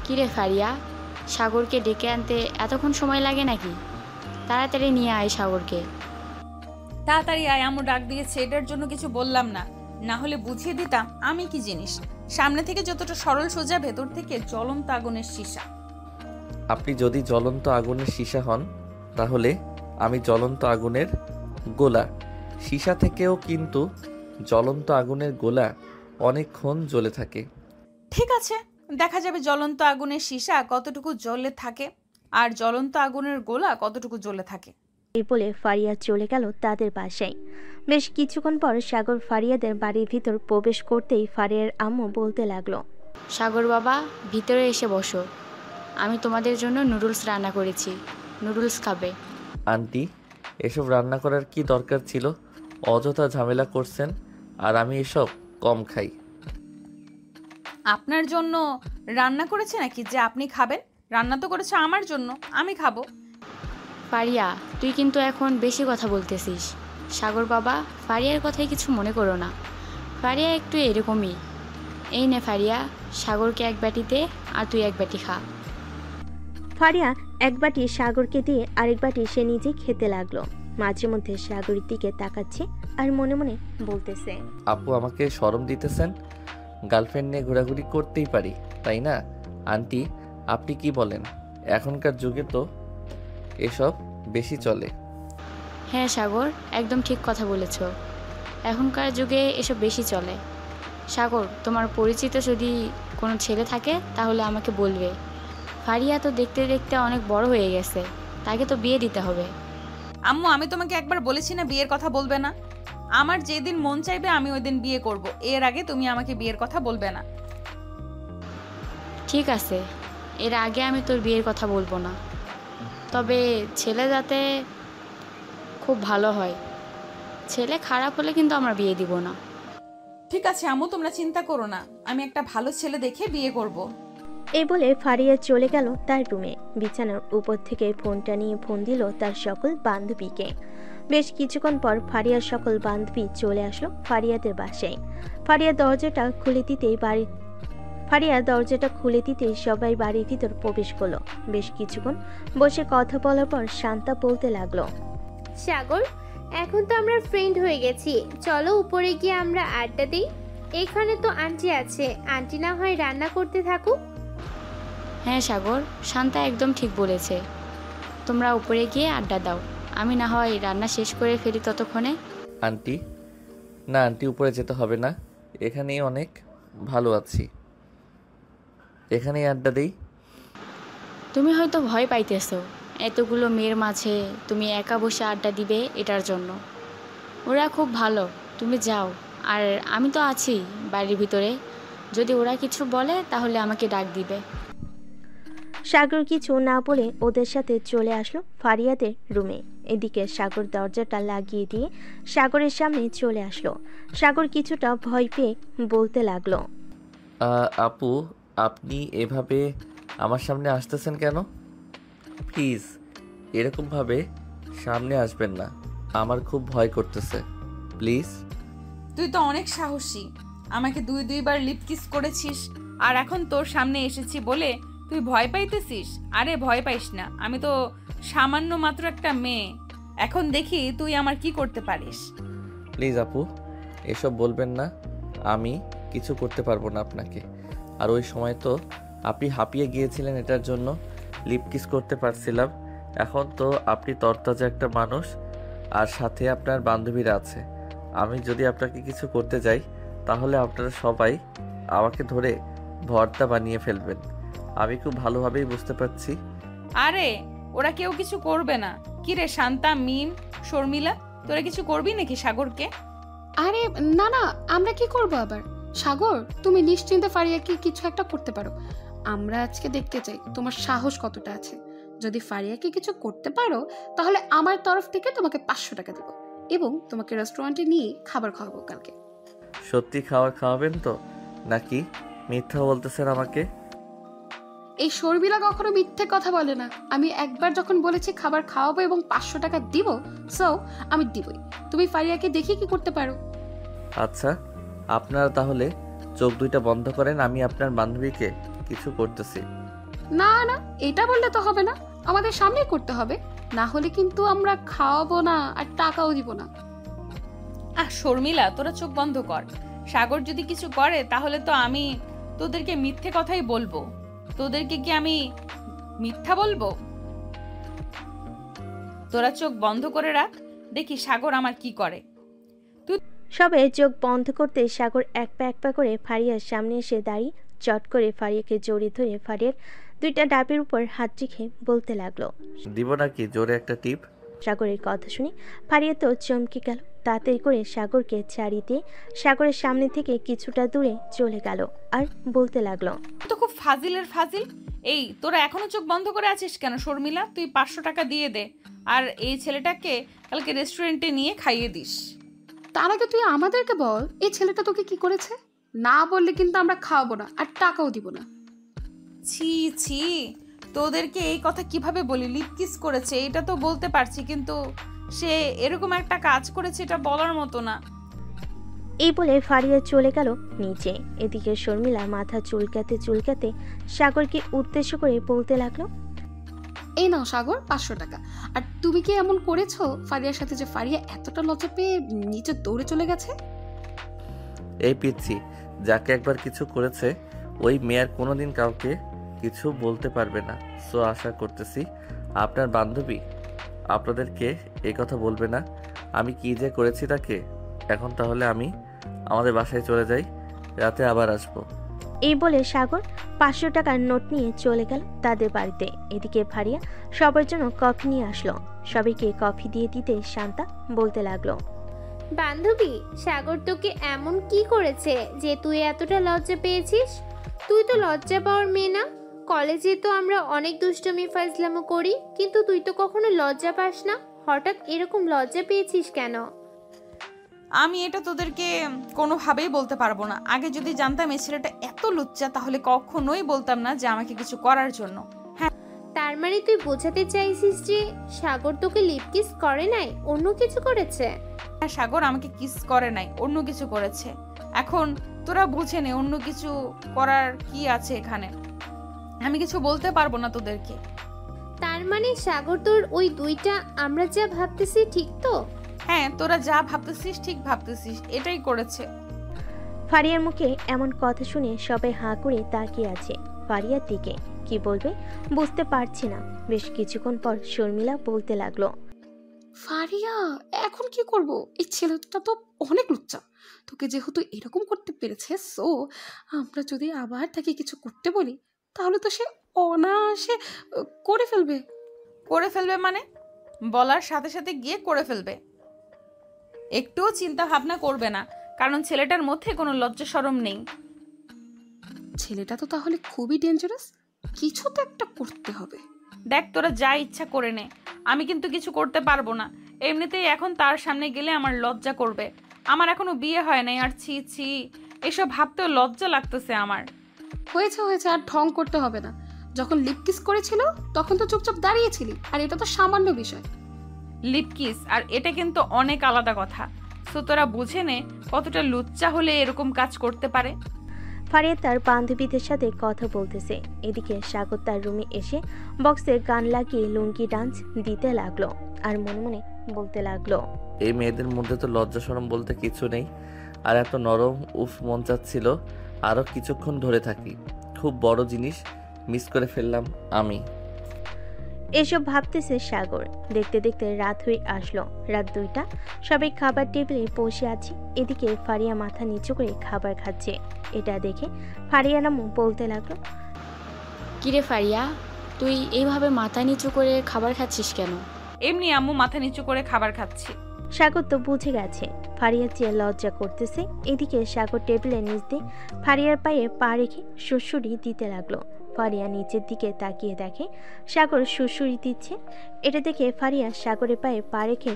কিরে ফারিয়া, সাগরকে ডেকে আনতে এতক্ষণ সময় লাগে নাকি? তাড়াতাড়ি নিয়ে আয় সাগরকে। তাড়াতাড়ি আয়, আম্মু ডাক দিয়েছে। এটার জন্য কিছু বললাম না, না হলে বুঝিয়ে দিতাম আমি কি জিনিস। সামনে থেকে যতটা সরল সোজা, ভেতর থেকে জ্বলন্ত আগুনের সীসা। আপনি যদি জ্বলন্ত আগুনের সীসা হন তাহলে আমি জ্বলন্ত আগুনের গোলা। সীসা থেকেও কিন্তু জ্বলন্ত আগুনের গোলা অনেকক্ষণ জ্বলে থাকে। ঠিক আছে, দেখা যাবে জ্বলন্ত আগুনের সীসা কতটুকু জ্বলে থাকে আর জ্বলন্ত আগুনের গোলা কতটুকু জ্বলে থাকে। এই বলে ফারিয়া চলে গেল তাদের বাসায়। বেশ কিছুক্ষণ পর সাগর ফারিয়াদের বাড়ির ভিতর প্রবেশ করতেই ফারিয়ার আম্মু বলতে লাগলো, সাগর বাবা, ভিতরে এসে বসো। আমি তোমাদের জন্য নুডলস রান্না করেছি, নুডলস খাবে। আন্টি, এসব রান্না করার কি দরকার ছিল? অযথা ঝামেলা করছেন, আর আমি এসব কম খাই। আপনার জন্য রান্না করেছে নাকি যে আপনি খাবেন? রান্না তো করেছে আমার জন্য, আমি খাবো। ফারিয়া, তুই কিন্তু এখন বেশি কথা বলতেছিস। সাগর বাবা, ফারিয়ার কথাই কিছু মনে করো না। ফারিয়া একটু এরকমই। এই নে ফারিয়া, সাগরকে এক বাটিতে আর তুই এক বাটি খা। ফারিয়া এক বাটি সাগরকে দিয়ে আরেক বাটি সে নিজে খেতে লাগলো। মাঝে মধ্যে সাগরের দিকে তাকাচ্ছে আর মনে মনে বলতেছে, আপু আমাকে শরম দিতেছেন? গার্লফ্রেন্ড নিয়ে ঘোরাঘুরি করতেই পারি, তাই না? আন্টি, আপনি কি বলেন? এখনকার যুগে তো এসব বেশি চলে। হ্যাঁ সাগর, একদম ঠিক কথা বলেছ। এখনকার যুগে এসব বেশি চলে। সাগর, তোমার পরিচিত যদি কোনো ছেলে থাকে তাহলে আমাকে বলবে। ফারিয়া তো দেখতে দেখতে অনেক বড় হয়ে গেছে, তাকে তো বিয়ে দিতে হবে। আম্মু, আমি তোমাকে একবার বলেছি না বিয়ের কথা বলবে না? আমার যেদিন মন চাইবে আমি ওই দিন বিয়ে করব, এর আগে তুমি আমাকে বিয়ের কথা বলবে না। ঠিক আছে, এর আগে আমি তোর বিয়ের কথা বলবো না, তবে ছেলে যাতে খুব ভালো হয়। ছেলে খারাপ হলে কিন্তু আমরা বিয়ে দিব না। ঠিক আছে আম্মু, তোমরা চিন্তা করো না, আমি একটা ভালো ছেলে দেখে বিয়ে করব। এই বলে ফারিয়া চলে গেল তার রুমে। বিছানার উপর থেকে ফোনটা নিয়ে ফোন দিল তার সকল বান্ধবীকে। বেশ কিছুক্ষণ পর ফারিয়ার সকল বান্ধবী চলে আসলো ফারিয়াদের বাসায়। ফারিয়া দরজাটা খুলে দিতেই সবাই বাড়ির ভিতর প্রবেশ করলো। বেশ কিছুক্ষণ বসে কথা বলার পর শান্তা বলতে লাগলো, সাগর, এখন তো আমরা ফ্রেন্ড হয়ে গেছি, চলো উপরে গিয়ে আমরা আড্ডা দিই। এখানে তো আন্টি আছে, আন্টি না হয় রান্না করতে থাকুক। হ্যাঁ সাগর, শান্তা একদম ঠিক বলেছে। তোমরা উপরে গিয়ে আড্ডা দাও, আমি না হয় রান্না শেষ করে ফেলি ততক্ষণে। আন্টি, না আন্টি, উপরে যেতে হবে না, এখানেই অনেক ভালো আছি, এখানেই আড্ডা দেই। তুমি হয়তো ভয় পাইতেছো, এতগুলো মেয়ের মাঝে তুমি একা বসে আড্ডা দিবে এটার জন্য। ওরা খুব ভালো, তুমি যাও। আর আমি তো আছি বাড়ির ভিতরে, যদি ওরা কিছু বলে তাহলে আমাকে ডাক দিবে। সাগর কিছু না বলে ওদের সাথে চলে আসলো ফারিয়াদের রুমে। এদিকে সাগর দরজাটা লাগিয়ে দিয়ে সাগরের সামনে চলে আসলো। সাগর কিছুটা ভয় পেয়ে বলতে লাগলো, আপু, আপনি এভাবে আমার সামনে আসতেছেন কেন? প্লিজ এরকমভাবে সামনে আসবেন না, আমার খুব ভয় করতেছে, প্লিজ। তুই তো অনেক সাহসী, আমাকে দুইবার লিপ কিস করেছিস, আর এখন তোর সামনে এসেছি বলে তুই ভয় পাইতেছিস? আরে ভয় পাইস না, আমি তো সামান্য মাত্র একটা মেয়ে, এখন দেখি তুই আমার কি করতে পারিস। প্লিজ আপু, এসব বলবেন না, আমি কিছু করতে পারবো না আপনাকে। আর ওই সময় তো আপনি হাঁপিয়ে গিয়েছিলেন, এটার জন্য লিপ কিস করতে পারছিলাম। এখন তো আপনি তরতাজা একটা মানুষ, আর সাথে আপনার বান্ধবীরা আছে। আমি যদি আপনাকে কিছু করতে যাই তাহলে আপনারা সবাই আমাকে ধরে ভর্তা বানিয়ে ফেলবেন। আমি খুব ভালোভাবেই বুঝতে পারছি। আরে ওরা কেউ কিছু করবে না। কি রে শান্তা, মিম, শর্মিলা, তোরা কিছু করবি নাকি সাগরকে? আরে না না, আমরা কি করব আবার? সাগর, তুমি নিশ্চিন্তে ফারিয়াকে কিছু একটা করতে পারো। আমরা আজকে দেখতে চাই তোমার সাহস কতটা আছে। যদি ফারিয়াকে কিছু করতে পারো তাহলে আমার তরফ থেকে তোমাকে 500 টাকা দেবো এবং তোমাকে রেস্টুরেন্টে নিয়ে খাবার খাওয়াবো কালকে। সত্যি খাবার খাওয়াবেন তো, নাকি মিথ্যা বলতেছেন আমাকে? এই শর্মিলা কখনো মিথ্যে কথা বলে না। আমি একবার যখন বলেছি খাবার খাওয়াবো এবং 500 টাকা দিব, সো আমি দিবই। তুমি ফারিয়াকে দেখি কি করতে পারো। আচ্ছা, আপনারা তাহলে চোখ দুইটা বন্ধ করেন, আমি আপনার বান্ধবীকে কিছু করতেছি। না না, এটা বললে তো হবে না, আমাদের সামনেই করতে হবে, না হলে কিন্তু আমরা খাওয়াবো না আর টাকাও দিব না। শর্মিলা, তোরা চোখ বন্ধ কর। সাগর যদি কিছু করে তাহলে তো আমি তোদেরকে মিথ্যে কথাই বলবো। তোদেরকে কি আমি মিথ্যা বলবো? তোরা চোখ বন্ধ করে রাখ, দেখি সাগর আমার কি করে। সবে চোখ বন্ধ করতে সাগর এক পা করে ফারিয়ার সামনে এসে দাঁড়িয়ে চট করে ফারিয়াকে জড়িয়ে ধরে ফারিয়ার দুইটা ডাবের উপর হাত রেখে বলতে লাগলো, দিব নাকি জোরে একটা টিপ? সাগরের কথা শুনে ফারিয়া তো চমকে গেল। তাড়াতাড়ি করে সাগরকে ছাড়িয়ে দিয়ে সাগরের সামনে থেকে কিছুটা দূরে চলে গেল আর বলতে লাগলো, তো খুব ফাজিলের ফাজিল। এই তোরা এখনো চোখ বন্ধ করে আছিস কেন? শর্মিলা, তুই 500 টাকা দিয়ে দে, আর এই ছেলেটাকে কালকে রেস্টুরেন্টে নিয়ে খাইয়ে দিস। তার আগে তুই আমাদেরকে বল, এই ছেলেটা তোকে কি করেছে? না বললে কিন্তু আমরা খাওয়াবো না আর টাকাও দিব না। ছি ছি, তোদেরকে এই কথা কিভাবে বলি? লিপ কিস করেছে এটা তো বলতে পারছি, কিন্তু সে এরকম একটা কাজ করেছে এটা বলার মতো না। এই বলে ফারিয়া চলে গেল নিচে। এদিকে শর্মিলা মাথা চুলকাতে চুলকাতে সাগরকে উদ্দেশ্য করে বলতে লাগলো, এই নাও সাগর, 500 টাকা। আর তুমি কি এমন করেছো ফারিয়ার সাথে যে ফারিয়া এতটা লজ্জা পেয়ে নিচে দৌড়ে চলে গেছে? এই পিচ্ছি, যাকে একবার কিছু করেছে ওই মেয়ের কোনোদিন কাউকে কিছু বলতে পারবে না। সো আশা করতেছি আপনার বান্ধবী আপনাদেরকে এই কথা বলবে না আমি কি যে করেছি তাকে। এখন তাহলে আমি আমাদের বাসায় চলে যাই, রাতে আবার আসবো। এই বলে সাগর 500 টাকার নোট নিয়ে চলে গেল তাদের বাড়িতে। এদিকে ফারিয়া সবার জন্য কফি নিয়ে আসলো। সবাইকে কফি দিয়ে দিতে শান্তা বলতে লাগলো, বান্ধবী, সাগর তোকে এমন কি করেছে যে তুই এতটা লজ্জা পেয়েছিস? তুই তো লজ্জা পাওয়ার মেয়ে না। কলেজে তো আমরা অনেক দুষ্টুমি ফাজলামো করি, কিন্তু তুই তো কখনো লজ্জা পাস না। হঠাৎ এরকম লজ্জা পেয়েছিস কেন? আমি এটা তোদেরকে কোনোভাবেই বলতে পারবো না। আগে যদি জানতাম এই ছেলেটা এত লুচ্চা তাহলে কখনোই বলতাম না যে আমাকে কিছু করার জন্য। হ্যাঁ, তার মানে তুই বোঝাতে চাইছিস যে সাগর তোকে লিপ কিস করে নাই, অন্য কিছু করেছে? হ্যাঁ, সাগর আমাকে কিস করে নাই, অন্য কিছু করেছে। এখন তোরা বুঝে নে অন্য কিছু করার কি আছে এখানে। আমি কিছু বলতে পারবো না তোদেরকে। তার মানে সাগর তোর ওই দুইটা আমরা যা ভাবতেছি ঠিক তো? হ্যাঁ, তোরা যা ভাবতেছিস ঠিক ভাবতেছিস, এটাই করেছে। ফারিয়ার মুখে এমন কথা শুনে সবাই হাঁ করে তাকিয়ে আছে ফারিয়ার দিকে। কি বলবে বুঝতে পারছি না। বেশ কিছুক্ষণ পর শর্মিলা বলতে লাগলো, ফারিয়া, এখন কি করব? এই ছেলেটা তো অনেক লুচ্চা। তোকে যেহেতু এরকম করতে পেরেছে, সো আমরা যদি আবার তাকে কিছু করতে বলি তাহলে তো সে অনায়াসে করে ফেলবে। করে ফেলবে মানে? বলার সাথে সাথে গিয়ে করে ফেলবে। একটুও চিন্তা ভাবনা করবে না, কারণ ছেলেটার মধ্যে কোনো লজ্জা শরম নেই। ছেলেটা তো তাহলে খুবই ডেঞ্জারাস, কিছু তো একটা করতে হবে। দেখ, তোরা যা ইচ্ছা করে নে, আমি কিন্তু কিছু করতে পারবো না। এমনিতেই এখন তার সামনে গেলে আমার লজ্জা করবে। আমার এখনো বিয়ে হয় নাই, আর ছি ছি, এসব ভাবতেও লজ্জা লাগতেছে আমার। হয়েছে হয়েছে, আর ঢং করতে হবে না। যখন লিপ কিস করেছিল তখন তো চুপচাপ দাঁড়িয়েছিলি, আর এটা তো সামান্য বিষয়। লিপ কিস আর এটা কিন্তু অনেক আলাদা কথা। সো তোরা বুঝে নে কতটা লুচ্চা হলে এরকম কাজ করতে পারে। ফারিয়া তার বান্ধবীদের সাথে কথা বলতেছে, এদিকে সাগর তার রুমে এসে বক্সে গান লাগিয়ে লুঙ্গি ডান্স দিতে লাগলো আর মনে মনে বলতে লাগলো, এই মেয়েদের মধ্যে তো লজ্জা শরম বলতে কিছু নেই। আর এত নরম, উফ, মন চাচ্ছিল আরও কিছুক্ষণ ধরে থাকি। খুব বড় জিনিস মিস করে ফেললাম আমি। এসব ভাবতেছে সাগর। দেখতে দেখতে রাত হয়ে আসলো, রাত 2টা। সবাই খাবার টেবিলে বসে আছে। এদিকে ফারিয়া মাথা নিচু করে খাবার খাচ্ছে। এটা দেখে ফারিয়া নামও বলতে লাগলো, কিরে ফারিয়া, তুই এইভাবে মাথা নিচু করে খাবার খাচ্ছিস কেন? এমনি আম্মু, মাথা নিচু করে খাবার খাচ্ছি। সাগর তো বুঝে গেছে ফারিয়া চেয়ে লজ্জা করতেছে। এদিকে সাগর টেবিলের নিচ দিয়ে ফারিয়ার পায়ে পা রেখে সুড়সুড়ি দিতে লাগলো। ফারিয়া নিচের দিকে তাকিয়ে দেখে সাগর সুড়সুড়ি দিচ্ছে। এটা দেখে ফারিয়া সাগরের পায়ে পা রেখে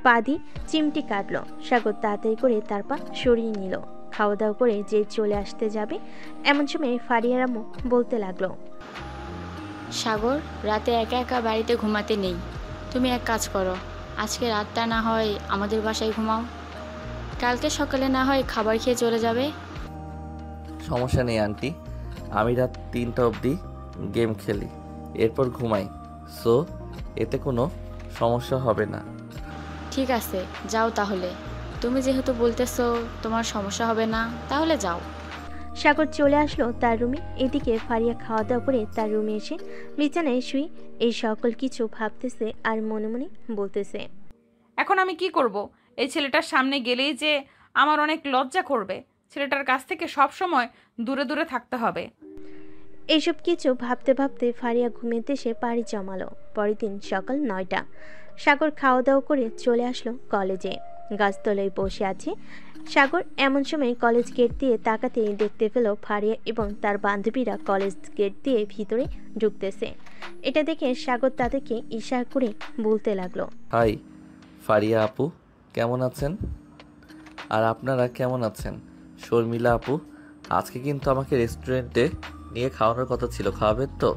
পা দিয়ে চিমটি কাটলো। সাগর তাড়াতাড়ি করে তার পা সরিয়ে নিল। খাওয়া দাওয়া করে যে চলে আসতে যাবে, এমন সময় ফারিয়ার আম্মু বলতে লাগলো, সাগর, রাতে একা একা বাড়িতে ঘুমাতে নেই। তুমি এক কাজ করো, আজকে রাতটা না হয় আমাদের বাসায় ঘুমাও, কালকে সকালে না হয় খাবার খেয়ে চলে যাবে। সমস্যা নেই আন্টি, আমি রাত 3টা অবধি গেম খেলি, এরপর ঘুমাই। সো এতে কোনো সমস্যা হবে না। ঠিক আছে, যাও তাহলে। তুমি যেহেতু বলতেছো তোমার সমস্যা হবে না, তাহলে যাও। সাগর চলে আসলো তার রুমে। এদিকে ফারিয়া খাওয়া দাওয়া করে তার রুমে এসে বিছানায় শুয়ে এই সকল কিছু ভাবতেছে আর মনে মনে বলতেছে, এখন আমি কি করব? এই ছেলেটার সামনে গেলেই যে আমার অনেক লজ্জা করবে। ছেলেটার কাছ থেকে সব সময় দূরে দূরে থাকতে হবে। এইসব কিছু ভাবতে ভাবতে ফারিয়া ঘুমের দেশে পাড়ি জমালো। পরের দিন সকাল 9টা। সাগর খাওয়া দাওয়া করে চলে আসলো কলেজে। গাছতলায় বসে আছে সাগর। এমন সময় কলেজ গেট দিয়ে তাকাতেই দেখতে পেল ফারিয়া এবং তার বান্ধবীরা কলেজ গেট দিয়ে ভিতরে ঢুকতেছে। এটা দেখে সাগর তাদেরকে ইশারা করে বলতে লাগলো, হাই ফারিয়া আপু, কেমন আছেন? আর আপনারা কেমন আছেন? শর্মিলা আপু, আজকে কিন্তু আমাকে রেস্টুরেন্টে নিয়ে খাওয়ানোর কথা ছিল, খাওয়াবেন তো?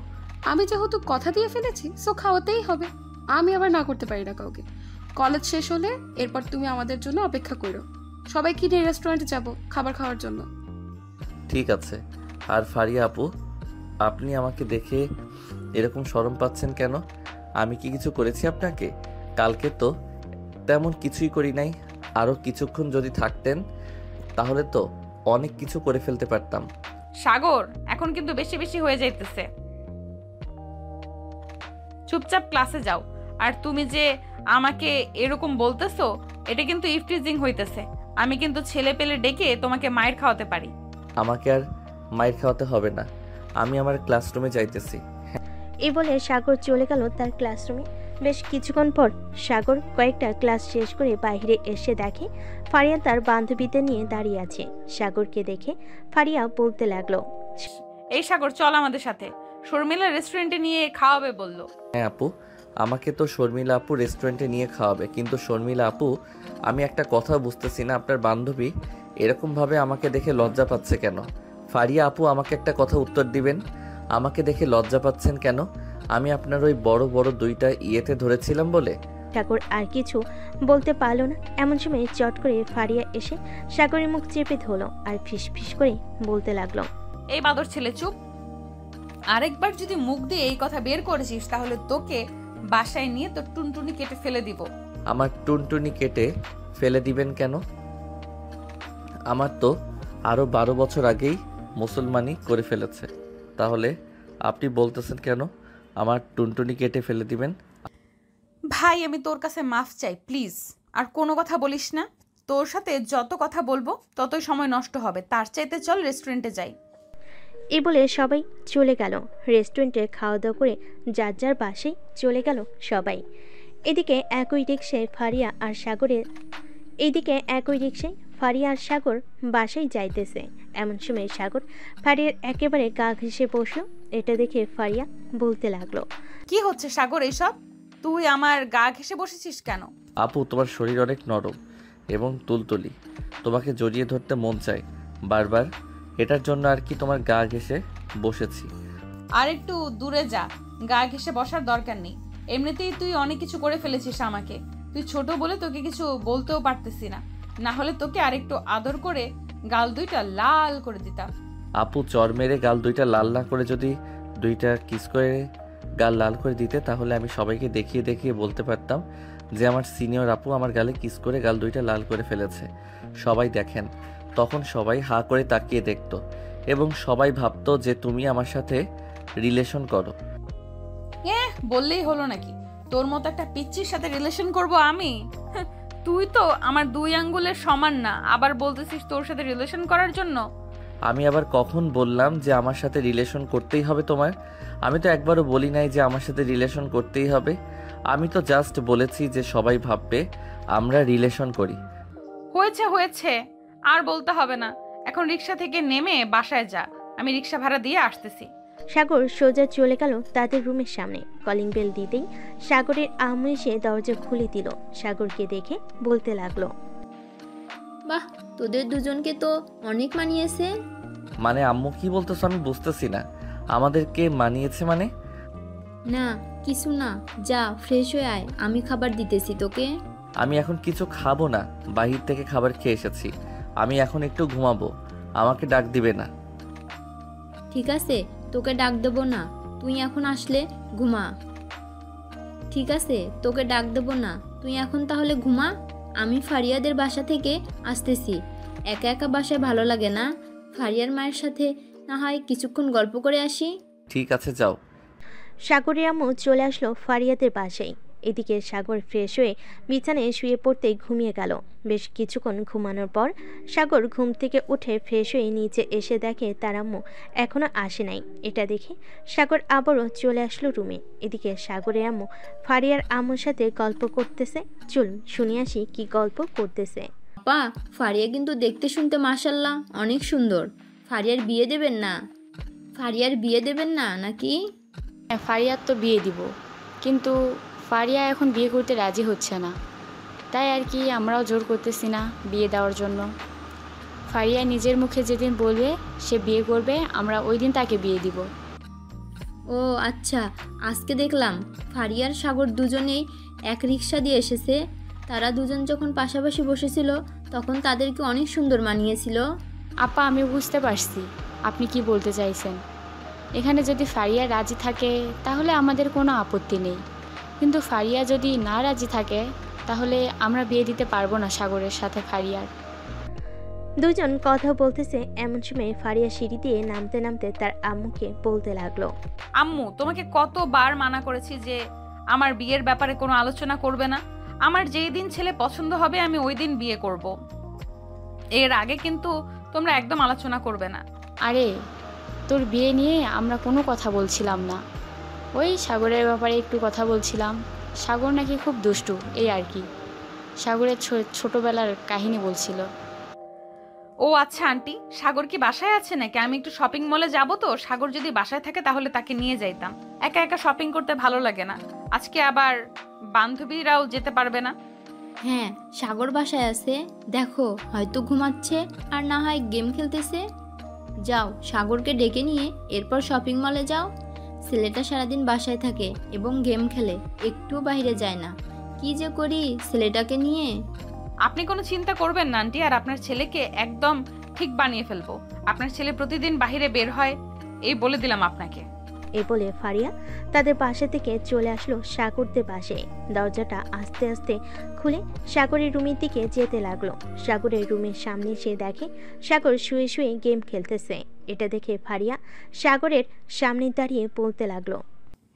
আমি যেহেতু কথা দিয়ে ফেলেছি, সো খাওয়াতেই হবে। আমি আবার না করতে পারি না কাউকে। কলেজ শেষ হলে এরপর তুমি আমাদের জন্য অপেক্ষা করো। সবাই কি নিয়ে রেস্টুরেন্টে যাব খাবার খাওয়ার জন্য। ঠিক আছে। আর ফারিয়া আপু, আপনি আমাকে দেখে এরকম শরম পাচ্ছেন কেন? আমি কি কিছু করেছি আপনাকে? কালকে তো তেমন কিছুই করি নাই। আরও কিছুক্ষণ যদি থাকতেন তাহলে তো অনেক কিছু করে ফেলতে পারতাম। সাগর, এখন কিন্তু বেশি বেশি হয়ে যাইতেছে। চুপচাপ ক্লাসে যাও। আর তুমি যে আমাকে এরকম বলতেছো, এটা কিন্তু ইফটিজিং হইতেছে। আমি কিন্তু ছেলে পেলে ডেকে তোমাকে মায়ের খাওয়াতে পারি। আমাকে আর মায়ের খাওয়াতে হবে না, আমি আমার ক্লাসরুমে যাইতেছি। এই বলে সাগর চলে গেল তার ক্লাসরুমে। বেশ কিছুক্ষণ পর সাগর কয়েকটা ক্লাস শেষ করে বাইরে এসে দেখে ফারিয়া তার বান্ধবীদের নিয়ে দাঁড়িয়ে আছে। সাগরকে দেখে ফারিয়া বলতে লাগলো, এই সাগর, চল আমাদের সাথে। শর্মিলা রেস্টুরেন্টে নিয়ে খাওয়াবে বললো। হ্যাঁ আপু, আমাকে তো শর্মিলা আপু রেস্টুরেন্টে নিয়ে খাওয়াবে, কিন্তু শর্মিলা আপু, আমি একটা কথা বুঝতেছি না, আপনার বান্ধবী এরকমভাবে আমাকে দেখে লজ্জা পাচ্ছে কেন? ফারিয়া আপু, আমাকে একটা কথা উত্তর দিবেন, আমাকে দেখে লজ্জা পাচ্ছেন কেন? আমি আপনার ওই বড় বড় 2টা ইয়েতে ধরেছিলাম বলে? সাগর আর কিছু বলতে পারলো না। এমন সময় চট করে ফারিয়া এসে সাগরের মুখ চেপে ধরলো আর ফিস ফিস করে বলতে লাগলো, এই বাদর ছেলে, চুপ। আরেকবার যদি মুখ দিয়ে এই কথা বের করেছিস তাহলে তোকে বাসায় নিয়ে তোর টুনটুনি কেটে ফেলে দিব। আমার টুনটুনি কেটে ফেলে দিবেন কেন? আমার তো আরও 12 বছর আগেই মুসলমানি করে ফেলেছে, তাহলে আপনি বলতেছেন কেন আমার টুনটুনি কেটে ফেলে দিবেন? ভাই, আমি তোর কাছে মাফ চাই, প্লিজ। আর কোনো কথা বলিস না। তোর সাথে যত কথা বলবো ততই সময় নষ্ট হবে। তার চাইতে চল রেস্টুরেন্টে যাই। এই বলে সবাই চলে গেল রেস্টুরেন্টে। খাওয়া দাওয়া করে যার যার বাসায় চলে গেল সবাই। এদিকে একই রিক্সায় ফারিয়া আর সাগর বাসায় যাইতেছে। এমন সময় সাগর ফারিয়ার একেবারে গা ঘেঁষে বসলো। এটা দেখে ফারিয়া বলতে লাগলো, কি হচ্ছে সাগর এইসব? তুই আমার গা ঘেঁষে বসেছিস কেন? আপু, তোমার শরীর অনেক নরম এবং তুলতুলি, তোমাকে জড়িয়ে ধরতে মন চায় বারবার, এটার জন্য আর কি তোমার গা ঘেঁষে বসেছি। আর একটু দূরে যা, গা ঘেঁষে বসার দরকার নেই। এমনিতেই তুই অনেক কিছু করে ফেলেছিস আমাকে। তুই ছোট বলে তোকে কিছু বলতেও পারতেছি না, না হলে তোকে আরেকটু আদর করে গাল দুইটা লাল করে দিতাম। আপু, চর মেরে গাল দুইটা লাল না করে যদি দুইটা কিস করে গাল লাল করে দিতে, তাহলে আমি সবাইকে দেখিয়ে দেখিয়ে বলতে পারতাম যে আমার সিনিয়র আপু আমার গালে কিস করে গাল দুইটা লাল করে ফেলেছে। সবাই দেখেন, তখন সবাই হা করে তাকিয়ে দেখতো এবং সবাই ভাবতো যে তুমি আমার সাথে রিলেশন করো। বললেই হলো নাকি? তোর মতো একটা পিচ্চির সাথে রিলেশন করব আমি? তুই তো আমার 2 আঙ্গুলের সমান না, আবার বলতেছিস তোর সাথে রিলেশন করার জন্য? আমি আবার কখন বললাম যে আমার সাথে রিলেশন করতেই হবে তোমার? আমি তো একবারও বলি নাই যে আমার সাথে রিলেশন করতেই হবে। আমি তো জাস্ট বলেছি যে সবাই ভাববে আমরা রিলেশন করি। হয়েছে, আর বলতে হবে না। এখন রিক্সা থেকে নেমে বাসায় যা, আমি রিক্সা ভাড়া দিয়ে আসতেছি। সাগর সোজা চলে গেল তাদের রুমের সামনে। কলিং বেল দিতেই সাগরের আম্মু এসে দরজা খুলে দিল। সাগরকে দেখে বলতে লাগলো, বাহ, তোদের দুজনকে তো অনেক মানিয়েছে। মানে আম্মু কি বলতেছো? আমি বুঝতেছি না। আমাদেরকে মানিয়েছে মানে? না কিছু না, যা ফ্রেশ হয়ে আয়, আমি খাবার দিতেছি তোকে। আমি এখন কিছু খাবো না, বাহির থেকে খাবার খেয়ে এসেছি। আমি এখন একটু ঘুমাবো, আমাকে ডাক দিবে না। ঠিক আছে, তোকে ডাক দেবো না, তুই এখন আসলে ঘুমা। ঠিক আছে, তোকে ডাক দেবো না, তুই এখন তাহলে ঘুমা। আমি ফারিয়াদের বাসা থেকে আসতেছি। একা একা বাসায় ভালো লাগে না, ফারিয়ার মায়ের সাথে না হয় কিছুক্ষণ গল্প করে আসি। ঠিক আছে, যাও। সাগরের আম্মু চলে আসলো ফারিয়াদের বাসায়। এদিকে সাগর ফ্রেশ হয়ে বিছানায় শুয়ে পড়তে ঘুমিয়ে গেল। বেশ কিছুক্ষণ ঘুমানোর পর সাগর ঘুম থেকে উঠে ফ্রেশ হয়ে নিচে এসে দেখে তার আম্মু এখনো আসে নাই। এটা দেখে সাগর আবারও চলে আসলো রুমে। এদিকে সাগরের আম্মু ফারিয়ার আম্মুর সাথে গল্প করতেছে। চলুন শুনে আসি কি গল্প করতেছে। আপা, ফারিয়া কিন্তু দেখতে শুনতে মাশাল্লাহ অনেক সুন্দর। ফারিয়ার বিয়ে দেবেন না নাকি? ফারিয়ার তো বিয়ে দিব, কিন্তু ফারিয়া এখন বিয়ে করতে রাজি হচ্ছে না, তাই আর কি আমরাও জোর করতেছি না বিয়ে দেওয়ার জন্য। ফারিয়া নিজের মুখে যেদিন বলবে সে বিয়ে করবে, আমরা ওই দিন তাকে বিয়ে দিব। ও আচ্ছা, আজকে দেখলাম ফারিয়ার সাগর দুজনেই এক রিক্সা দিয়ে এসেছে। তারা দুজন যখন পাশাপাশি বসেছিল তখন তাদেরকে অনেক সুন্দর মানিয়েছিল। আপা, আমি বুঝতে পারছি আপনি কি বলতে চাইছেন। এখানে যদি ফারিয়া রাজি থাকে তাহলে আমাদের কোনো আপত্তি নেই, কিন্তু ফারিয়া যদি না রাজি থাকে তাহলে আমরা বিয়ে দিতে পারবো না সাগরের সাথে ফারিয়ার। দুজন কথা বলতেছে। এমন সময় ফারিয়া সিঁড়ি দিয়ে নামতে নামতে তার আম্মুকে বলতে লাগলো, আম্মু, তোমাকে কতবার মানা করেছি যে আমার বিয়ের ব্যাপারে কোনো আলোচনা করবে না। আমার যেই দিন ছেলে পছন্দ হবে আমি ওই দিন বিয়ে করব। এর আগে কিন্তু তোমরা একদম আলোচনা করবে না। আরে, তোর বিয়ে নিয়ে আমরা কোনো কথা বলছিলাম না, ওই সাগরের ব্যাপারে একটু কথা বলছিলাম। সাগর নাকি খুব দুষ্টু, এই আর কি। সাগরের ছোটবেলার কাহিনী বলছিল। ও আচ্ছা আন্টি, সাগর কি বাসায় আছে নাকি? আমি একটু শপিং মলে যাব, তো সাগর যদি বাসায় থাকে তাহলে তাকে নিয়ে যাইতাম। একা একা শপিং করতে ভালো লাগে না। আজকে আবার বান্ধবীরাও যেতে পারবে না। হ্যাঁ, সাগর বাসায় আছে, দেখো হয়তো ঘুমাচ্ছে আর না হয় গেম খেলতেছে। যাও, সাগরকে ডেকে নিয়ে এরপর শপিং মলে যাও। ছেলেটা সারাদিন বাসায় থাকে এবং গেম খেলে, একটুও বাইরে যায় না। কি যে করি ছেলেটাকে নিয়ে। আপনি কোনো চিন্তা করবেন না আন্টি, আর আপনার ছেলেকে একদম ঠিক বানিয়ে ফেলবো। আপনার ছেলে প্রতিদিন বাইরে বের হয়, এই বলে দিলাম আপনাকে। এই বলে ফারিয়া তাদের বাসা থেকে চলে আসলো সাগরদের বাসায়। দরজাটা আস্তে আস্তে খুলে সাগরের রুমের দিকে যেতে লাগলো। সাগরের রুমের সামনে এসে দেখে সাগর শুয়ে শুয়ে গেম খেলতেছে। এটা দেখে ফারিয়া সাগরের সামনে দাঁড়িয়ে বলতে লাগলো,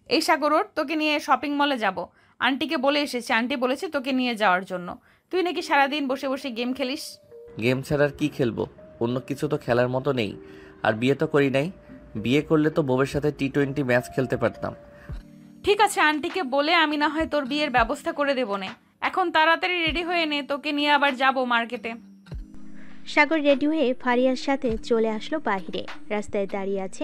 এই সাগর, ওর তোকে নিয়ে শপিং মলে যাব। আন্টিকে বলে এসেছি, আন্টি বলেছে তোকে নিয়ে যাওয়ার জন্য। তুই নাকি সারাদিন বসে বসে গেম খেলিস। গেম ছাড়ার কি খেলবো? অন্য কিছু তো খেলার মতো নেই। আর বিয়ে তো করি নাই, বিয়ে করলে তো বউয়ের সাথে T20 ম্যাচ খেলতে পারতাম। ঠিক আছে, আন্টিকে বলে আমি না হয় তোর বিয়ের ব্যবস্থা করে দেবো নে। এখন তাড়াতাড়ি রেডি হয়ে নে, তোকে নিয়ে আবার যাব মার্কেটে। সাগর রেডি হয়ে ফারিয়ার সাথে চলে আসলো বাইরে। রাস্তায় দাঁড়িয়ে আছে,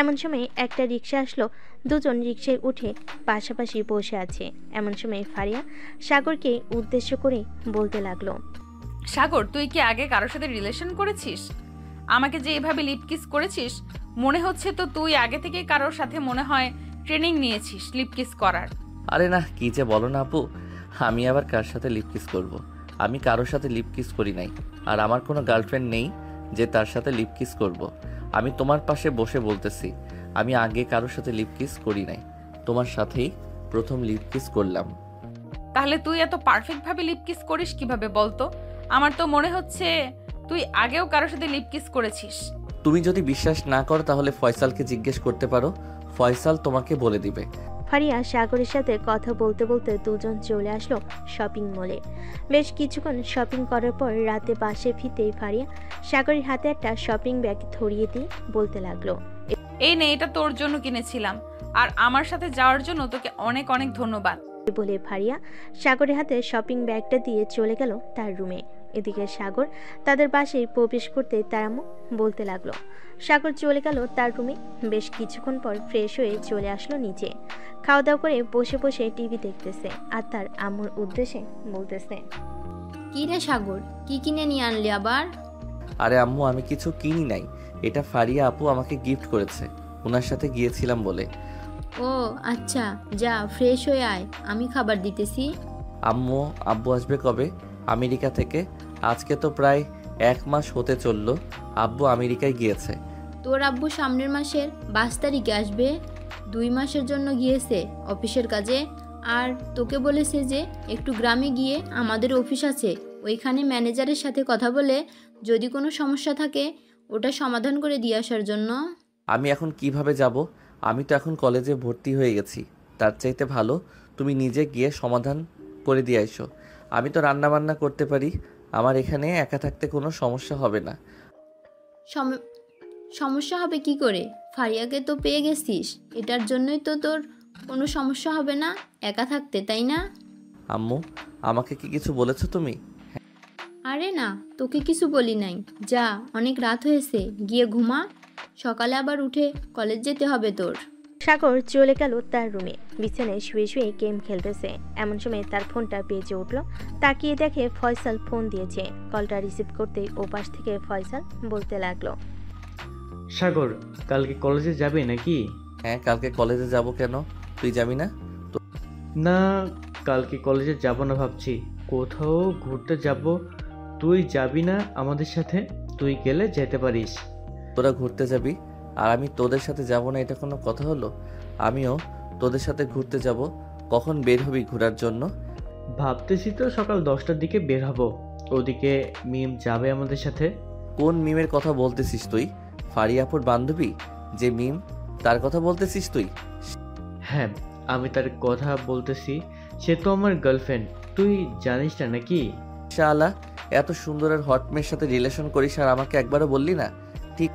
এমন সময় একটা রিক্সা আসলো। দুজন রিক্সায় উঠে পাশাপাশি বসে আছে। এমন সময় ফারিয়া সাগরকে উদ্দেশ্য করে বলতে লাগলো, সাগর, তুই কি আগে কারোর সাথে রিলেশন করেছিস? আমাকে যে এভাবে লিপ কিস করেছিস, মনে হচ্ছে তো তুই আগে থেকে কারোর সাথে মনে হয় ট্রেনিং নিয়েছিস লিপ কিস করার। আরে না, কি যে বলো না আপু, আমি আবার কার সাথে লিপ কিস করব? আমি কারোর সাথে লিপ কিস করি নাই, আর আমার কোনো গার্লফ্রেন্ড নেই যে তার সাথে লিপ কিস করব। আমি তোমার পাশে বসে বলতেছি, আমি আগে কারোর সাথে লিপ কিস করি নাই, তোমার সাথেই প্রথম লিপ কিস করলাম। তাহলে তুই এত পারফেক্ট ভাবে লিপ কিস করিস কিভাবে বলতো? আমার তো মনে হচ্ছে তুই আগেও কারোর সাথে লিপ কিস করেছিস। তুমি যদি বিশ্বাস না করো তাহলে ফয়সালকে জিজ্ঞেস করতে পারো, ফয়সাল তোমাকে বলে দিবে। ফারিয়া সাগরের সাথে কথা বলতে বলতে দুজন চলে আসলো শপিং মলে। বেশ কিছুক্ষণ শপিং করার পর রাতে বাসে ফিরতেই ফারিয়া সাগরের হাতে একটা শপিং ব্যাগ ধরিয়ে দিয়ে বলতে লাগলো, এই নে, এটা তোর জন্য কিনেছিলাম, আর আমার সাথে যাওয়ার জন্য তোকে অনেক অনেক ধন্যবাদ। বলে ফারিয়া সাগরের হাতে শপিং ব্যাগটা দিয়ে চলে গেল তার রুমে। এদিকে সাগর তাদের বাসায় প্রবেশ করতে তার আম্মু বলতে লাগলো। সাগর চলে গেল তার রুমে। বেশ কিছুক্ষণ পর ফ্রেশ হয়ে চলে আসলো নিচে। খাওয়া দাওয়া করে বসে বসে টিভি দেখতেছে আর তার আম্মুর উদ্দেশ্যে বলতেছে, কি রে সাগর, কি কিনে নিয়ে আনলি আবার? আরে আম্মু, আমি কিছু কিনি নাই, এটা ফারিয়া আপু আমাকে গিফট করেছে, ওনার সাথে গিয়েছিলাম বলে। ও আচ্ছা, যা ফ্রেশ হয়ে আয়, আমি খাবার দিতেছি। আম্মু, আব্বু আসবে কবে আমেরিকা থেকে? আজকে তো প্রায় 1 মাস হতে চললো আব্বু আমেরিকায় গিয়েছে। তোর আব্বু সামনের মাসের 22 তারিখে আসবে। 2 মাসের জন্য গিয়েছে অফিসের কাজে। আর তোকে বলেছে যে একটু গ্রামে গিয়ে আমাদের অফিস আছে, ওইখানে ম্যানেজারের সাথে কথা বলে যদি কোনো সমস্যা থাকে ওটা সমাধান করে দিয়ে আসার জন্য। আমি এখন কিভাবে যাব? আমি তো এখন কলেজে ভর্তি হয়ে গেছি, তার চাইতে ভালো তুমি নিজে গিয়ে সমাধান করে দিয়ে আইসো। আমি তো রান্না বান্না করতে পারি, আমার এখানে একা থাকতে কোনো সমস্যা হবে না। সমস্যা হবে কি করে? ফারিয়াকে তো পেয়ে গেছিস, এটার জন্যই তো তোর কোনো সমস্যা হবে না একা থাকতে, তাই না? আম্মু, আমাকে কি কিছু বলেছো তুমি? আরে না, তোকে কিছু বলি নাই। যা, অনেক রাত হয়েছে, গিয়ে ঘুমা, সকালে আবার উঠে কলেজ যেতে হবে তোর। সাগর চলে গেল তার রুমে। বিছানায় শুয়ে শুয়ে গেম খেলতেছে। এমন সময় তার ফোনটা বেজে উঠলো। তাকিয়ে দেখে ফয়সাল ফোন দিয়েছে। কলটা রিসিভ করতেই ওপাশ থেকে ফয়সাল বলতে লাগলো, সাগর, কালকে কলেজে যাবে নাকি? হ্যাঁ, কালকে কলেজে যাব। কেন, তুই যাবি না? না, কালকে কলেজে যাব না ভাবছি, কোথাও ঘুরতে যাব। তুই যাবি না আমাদের সাথে? তুই গেলে যেতে পারিস। তোরা ঘুরতে যাবি আর আমি তোদের সাথে যাব না, এটা কোনো কথা হলো? আমিও তোদের সাথে ঘুরতে যাব। কখন বের হবি ঘোরার জন্য? ভাবতেছি তো সকাল 10টার দিকে বের হব। ওদিকে মিম যাবে আমাদের সাথে। কোন মিমের কথা বলতেছিস তুই? ফারিয়াপুর বান্ধবী যে মিম, তার কথা বলতেছিস তুই? হ্যাঁ, আমি তার কথা বলতেছি। সে তো আমার গার্লফ্রেন্ড, তুই জানিস না নাকি? শালা, এত সুন্দর আর হট মেয়ের সাথে রিলেশন করিস আর আমাকে একবারও বললি না? ঠিক,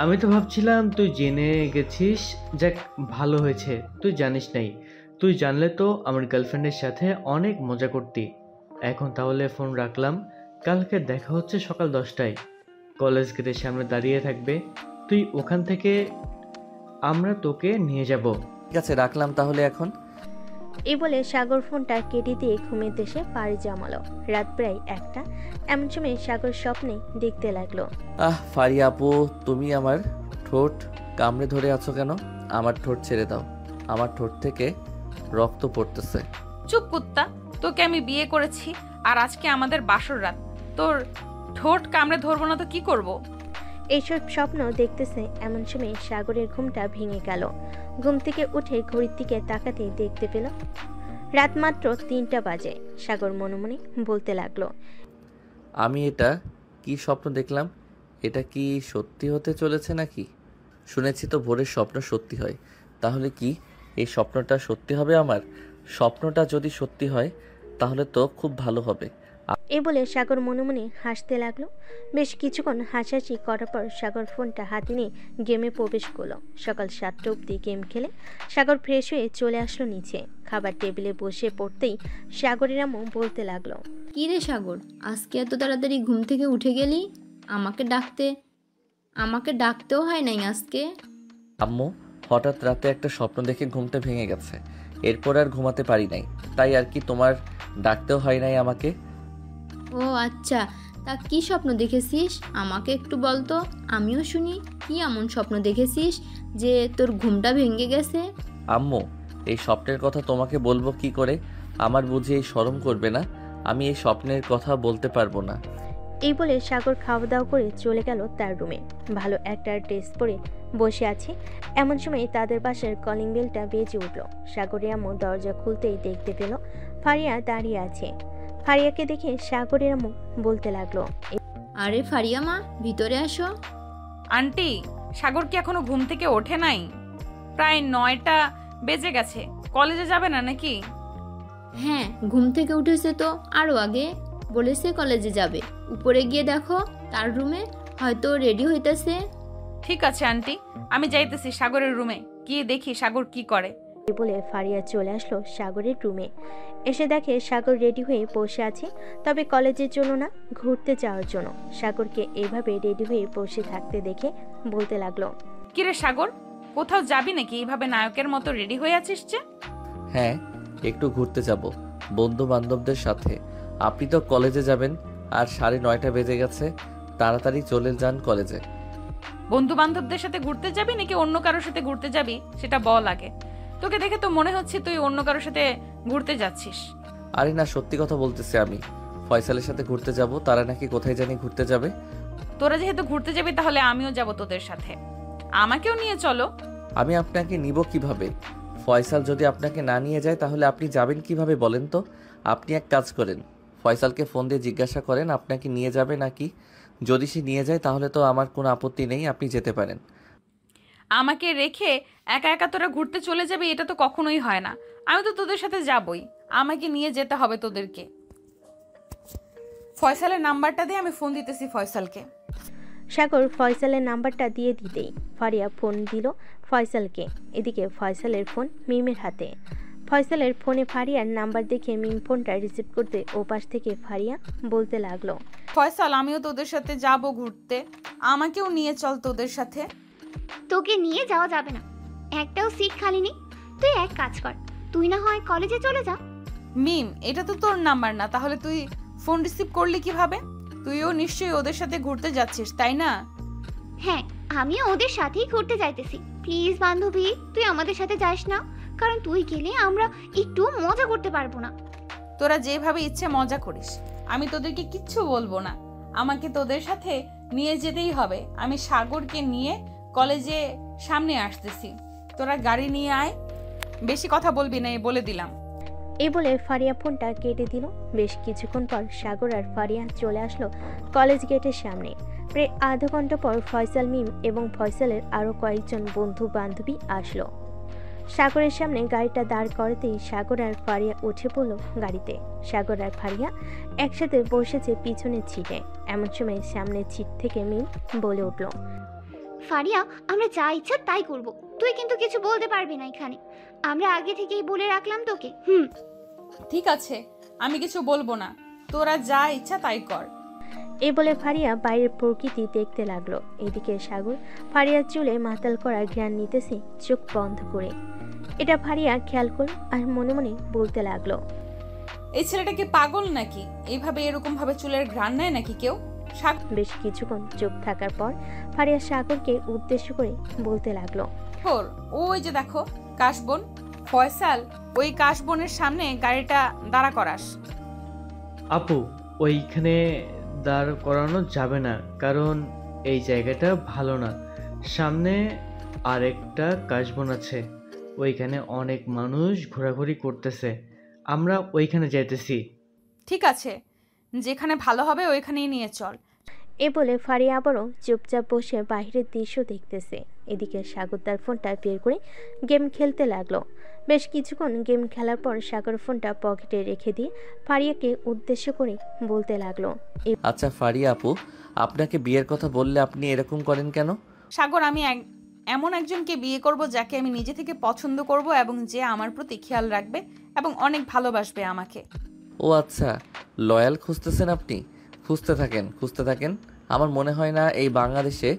আমি তো ভাবছিলাম তুই জেনে গেছিস। যাক, ভালো হয়েছে তুই জানিস নাই। তুই জানলে তো আমার গার্লফ্রেন্ডের সাথে অনেক মজা করতি। এখন তাহলে ফোন রাখলাম, কালকে দেখা হচ্ছে সকাল 10টায়। কলেজ গেটের সামনে দাঁড়িয়ে থাকবে, তুই ওখান থেকে আমরা তোকে নিয়ে যাব। ঠিক আছে, রাখলাম তাহলে এখন। এই বলে সাগর ফোনটা কেটে দিয়ে ঘুমের দেশে পাড়ি জমালো। রাত প্রায় 1টা। এমন সময় সাগর স্বপ্নে দেখতে লাগলো, ফারিয়া আপু, তুমি আমার ঠোঁট কামড়ে ধরে আছো কেন? আমার ঠোঁট ছেড়ে দাও, আমার ঠোঁট থেকে রক্ত পড়তেছে। চুপ কুত্তা, তোকে আমি বিয়ে করেছি আর আজকে আমাদের বাসর রাত, তোর ঠোঁট কামড়ে ধরবো না তো কি করব? এইসব স্বপ্ন দেখতেছে। এমন সময় সাগরের ঘুমটা ভেঙে গেল। ঘুম থেকে উঠে ঘড়ির দিকে তাকাতে দেখতে পেল রাত মাত্র 3টা বাজে। সাগর মনে মনে বলতে লাগলো, আমি এটা কি স্বপ্ন দেখলাম? এটা কি সত্যি হতে চলেছে নাকি? শুনেছি তো ভোরের স্বপ্ন সত্যি হয়, তাহলে কি এই স্বপ্নটা সত্যি হবে আমার? স্বপ্নটা যদি সত্যি হয় তাহলে তো খুব ভালো হবে, এ বলে সাগর মনে মনে হাসতে লাগলো। বেশ কিছুক্ষণ হাসাহাসি করার পর সাগর ফোনটা হাতে নিয়ে গেমে প্রবেশ করলো। সকাল 7টা অবধি গেম খেলে সাগর ফ্রেশ হয়ে চলে আসলো নিচে। খাবার টেবিলে বসে পড়তেই সাগরের আম্মু বলতে লাগলো, কী রে সাগর, আজকে এত তাড়াতাড়ি ঘুম থেকে উঠে গেলি? আমাকে ডাকতেও হয় নাই আজকে। আম্মু, হঠাৎ রাতে একটা স্বপ্ন দেখে ঘুমটা ভেঙে গেছে, এরপর আর ঘুমাতে পারি নাই, তাই আর কি তোমার ডাকতেও হয় নাই আমাকে। ও আচ্ছা, তা কি স্বপ্ন দেখেছিস আমাকে একটু বল তো, আমিও শুনি। কি এমন স্বপ্ন দেখেছিস যে তোর ঘুমটা ভেঙে গেছে? আম্মু, এই স্বপ্নের কথা তোমাকে বলবো কি করে? আমার বুঝি এই শরম করবে না? আমি এই স্বপ্নের কথা বলতে পারবো না। এই বলে সাগর খাওয়া দাওয়া করে চলে গেল তার রুমে। ভালো একটা ড্রেস পরে বসে আছে। এমন সময় তাদের বাসার কলিং বেলটা বেজে উঠল। সাগরের আম্মু দরজা খুলতেই দেখতে পেল ফারিয়া দাঁড়িয়ে আছে। ফারিয়াকে দেখে সাগরের আম্মু বলতে লাগলো, আরে ফারিয়া মা, ভিতরে আসো। আন্টি, সাগর কি এখনো ঘুম থেকে ওঠে নাই? প্রায় 9টা বেজে গেছে, কলেজে যাবে না নাকি? হ্যাঁ, ঘুম থেকে উঠেছে তো আরও আগে, বলেছে কলেজে যাবে। উপরে গিয়ে দেখো তার রুমে, হয়তো রেডি হইতেছে। ঠিক আছে আন্টি, আমি যাইতেছি সাগরের রুমে, গিয়ে দেখি সাগর কি করে। বলে ফারিয়া চলে আসলো সাগরের রুমে। এসে দেখে সাগর রেডি হয়ে বসে আছে, তবে কলেজের জন্য না, ঘুরতে যাওয়ার জন্য। সাগরকে এইভাবে রেডি হয়ে বসে থাকতে দেখে বলতে লাগলো, কিরে সাগর, কোথাও যাবি নাকি? এইভাবে নায়কের মতো রেডি হয়ে আছিস যে? হ্যাঁ, একটু ঘুরতে যাব বন্ধু বান্ধবদের সাথে। আপনি তো কলেজে যাবেন, আর 9:30 বেজে গেছে, তাড়াতাড়ি চলে যান কলেজে। বন্ধু বান্ধবদের সাথে ঘুরতে যাবি নাকি অন্য কারোর সাথে ঘুরতে যাবি সেটা বল আগে। তোকে দেখে তো মনে হচ্ছে তুই অন্য কারোর সাথে ঘুরতে যাচ্ছিস। আরে না, সত্যি কথা বলতেছি আমি। ফয়সালের সাথে ঘুরতে যাব, তারা নাকি কোথায় জানি ঘুরতে যাবে। তোরা যেহেতু ঘুরতে যাবি তাহলে আমিও যাব তোদের সাথে, আমাকেও নিয়ে চলো। আমি আপনাকে নিব কিভাবে? ফয়সাল যদি আপনাকে না নিয়ে যায় তাহলে আপনি যাবেন কিভাবে বলেন তো? আপনি এক কাজ করেন, ফয়সালকে ফোন দিয়ে জিজ্ঞাসা করেন আপনাকে নিয়ে যাবে নাকি। যদি সে নিয়ে যায় তাহলে তো আমার কোনো আপত্তি নেই, আপনি যেতে পারেন। আমাকে রেখে একা একা তোরা ঘুরতে চলে যাবে, এটা তো কখনোই হয় না। আমি তো তোদের সাথে যাবই, আমাকে নিয়ে যেতে হবে তোদেরকে। ফয়সালের নাম্বারটা দিয়ে আমি ফোন দিতেছি ফয়সালকে। সাগর ফয়সালের নাম্বারটা দিয়ে দিতেই ফারিয়া ফোন দিল ফয়সালকে। এদিকে ফয়সালের ফোন মিমের হাতে। ফয়সালের ফোনে ফারিয়ার নাম্বার দেখে মিম ফোনটা রিসিভ করতে ওপাশ থেকে ফারিয়া বলতে লাগলো, ফয়সাল, আমিও তোদের সাথে যাব ঘুরতে, আমাকেও নিয়ে চল তোদের সাথে। তোকে নিয়ে যাওয়া যাবে না, একটাও সিট খালি নেই। তুই এক কাজ কর, তুই না হয় কলেজে চলে যা। মিম, এটা তো তোর নাম্বার না, তাহলে তুই ফোন রিসিভ করলি কিভাবে? তুইও নিশ্চয়ই ওদের সাথে ঘুরতে যাচ্ছিস, তাই না? হ্যাঁ, আমিও ওদের সাথেই ঘুরতে যাইতেছি। প্লিজ বান্ধবী, তুই আমাদের সাথে যাস না, কারণ তুই গেলে আমরা একটু মজা করতে পারবো না। তোরা যেভাবে ইচ্ছে মজা করিস, আমি তোদেরকে কিচ্ছু বলবো না। আমাকে তোদের সাথে নিয়ে যেতেই হবে। আমি সাগরকে নিয়ে কলেজে সামনে আসতেছি, তোরা গাড়ি নিয়ে আয়। বেশি কথা বলবি না, বলে দিলাম। এই বলে ফারিয়া ফোনটা কেটে দিল। বেশ কিছুক্ষণ পর সাগর আর ফারিয়া চলে আসলো কলেজ গেটের সামনে। প্রায় আধা ঘন্টা পর ফয়সাল, মিম এবং ফয়সালের আরও কয়েকজন বন্ধু বান্ধবী আসলো। সাগরের সামনে গাড়িটা দাঁড় করাতেই সাগর আর ফারিয়া উঠে পড়ল গাড়িতে। সাগর আর ফারিয়া একসাথে বসেছে পিছনের সিটে। এমন সময় সামনের সিট থেকে মিম বলে উঠল, ফারিয়া, আমরা যা ইচ্ছা তাই করব, তুই কিন্তু কিছু বলতে পারবি না এখানে। আমরা আগে থেকেই বলে রাখলাম তোকে। ঠিক আছে, আমি কিছু বলবো না, তোরা যা ইচ্ছা তাই কর। এই বলে ফারিয়া বাইরের প্রকৃতি দেখতে লাগলো। এদিকে সাগর ফারিয়ার চুলে মাতাল করা ঘ্রাণ নিতেছে চোখ বন্ধ করে। এটা ফারিয়া খেয়াল করল আর মনে মনে বলতে লাগলো, এই ছেলেটা কি পাগল নাকি? এইভাবে এরকম ভাবে চুলের ঘ্রাণ নেয় নাকি কেউ? বেশ কিছুক্ষণ চুপ থাকার পর ফারিয়া সাগরকে উদ্দেশ্য করে বলতে লাগলো, ওই যে দেখো কাশবন। ফয়সাল, ওই কাশবনের সামনে গাড়িটা দাঁড়া করাস। আপু, ওইখানে দাঁড় করানো যাবে না, কারণ এই জায়গাটা ভালো না। সামনে আরেকটা কাশবন আছে, ওইখানে অনেক মানুষ ঘোরাঘুরি করতেছে, আমরা ওইখানে যাইতেছি। ঠিক আছে, যেখানে ভালো হবে ওইখানেই নিয়ে চল। এ বলে ফারিয়া আবারও চুপচাপ বসে বাইরের দৃশ্য দেখতেছে। এদিকে সাগর তার ফোনটা বের করে গেম খেলতে লাগলো। বেশ কিছুক্ষণ গেম খেলার পর সাগর ফোনটা পকেটে রেখে দিয়ে ফারিয়াকে উদ্দেশ্য করে বলতে লাগলো। আচ্ছা ফারিয়া আপু, আপনাকে বিয়ের কথা বললে আপনি এরকম করেন কেন? সাগর, আমি এমন একজনকে বিয়ে করব যাকে আমি নিজে থেকে পছন্দ করব এবং যে আমার প্রতি খেয়াল রাখবে এবং অনেক ভালোবাসবে আমাকে। ও আচ্ছা, লয়াল খুঁজতেছেন আপনি? খুঁজতে থাকেন, খুঁজতে থাকেন। আমার মনে হয় না এই বাংলাদেশে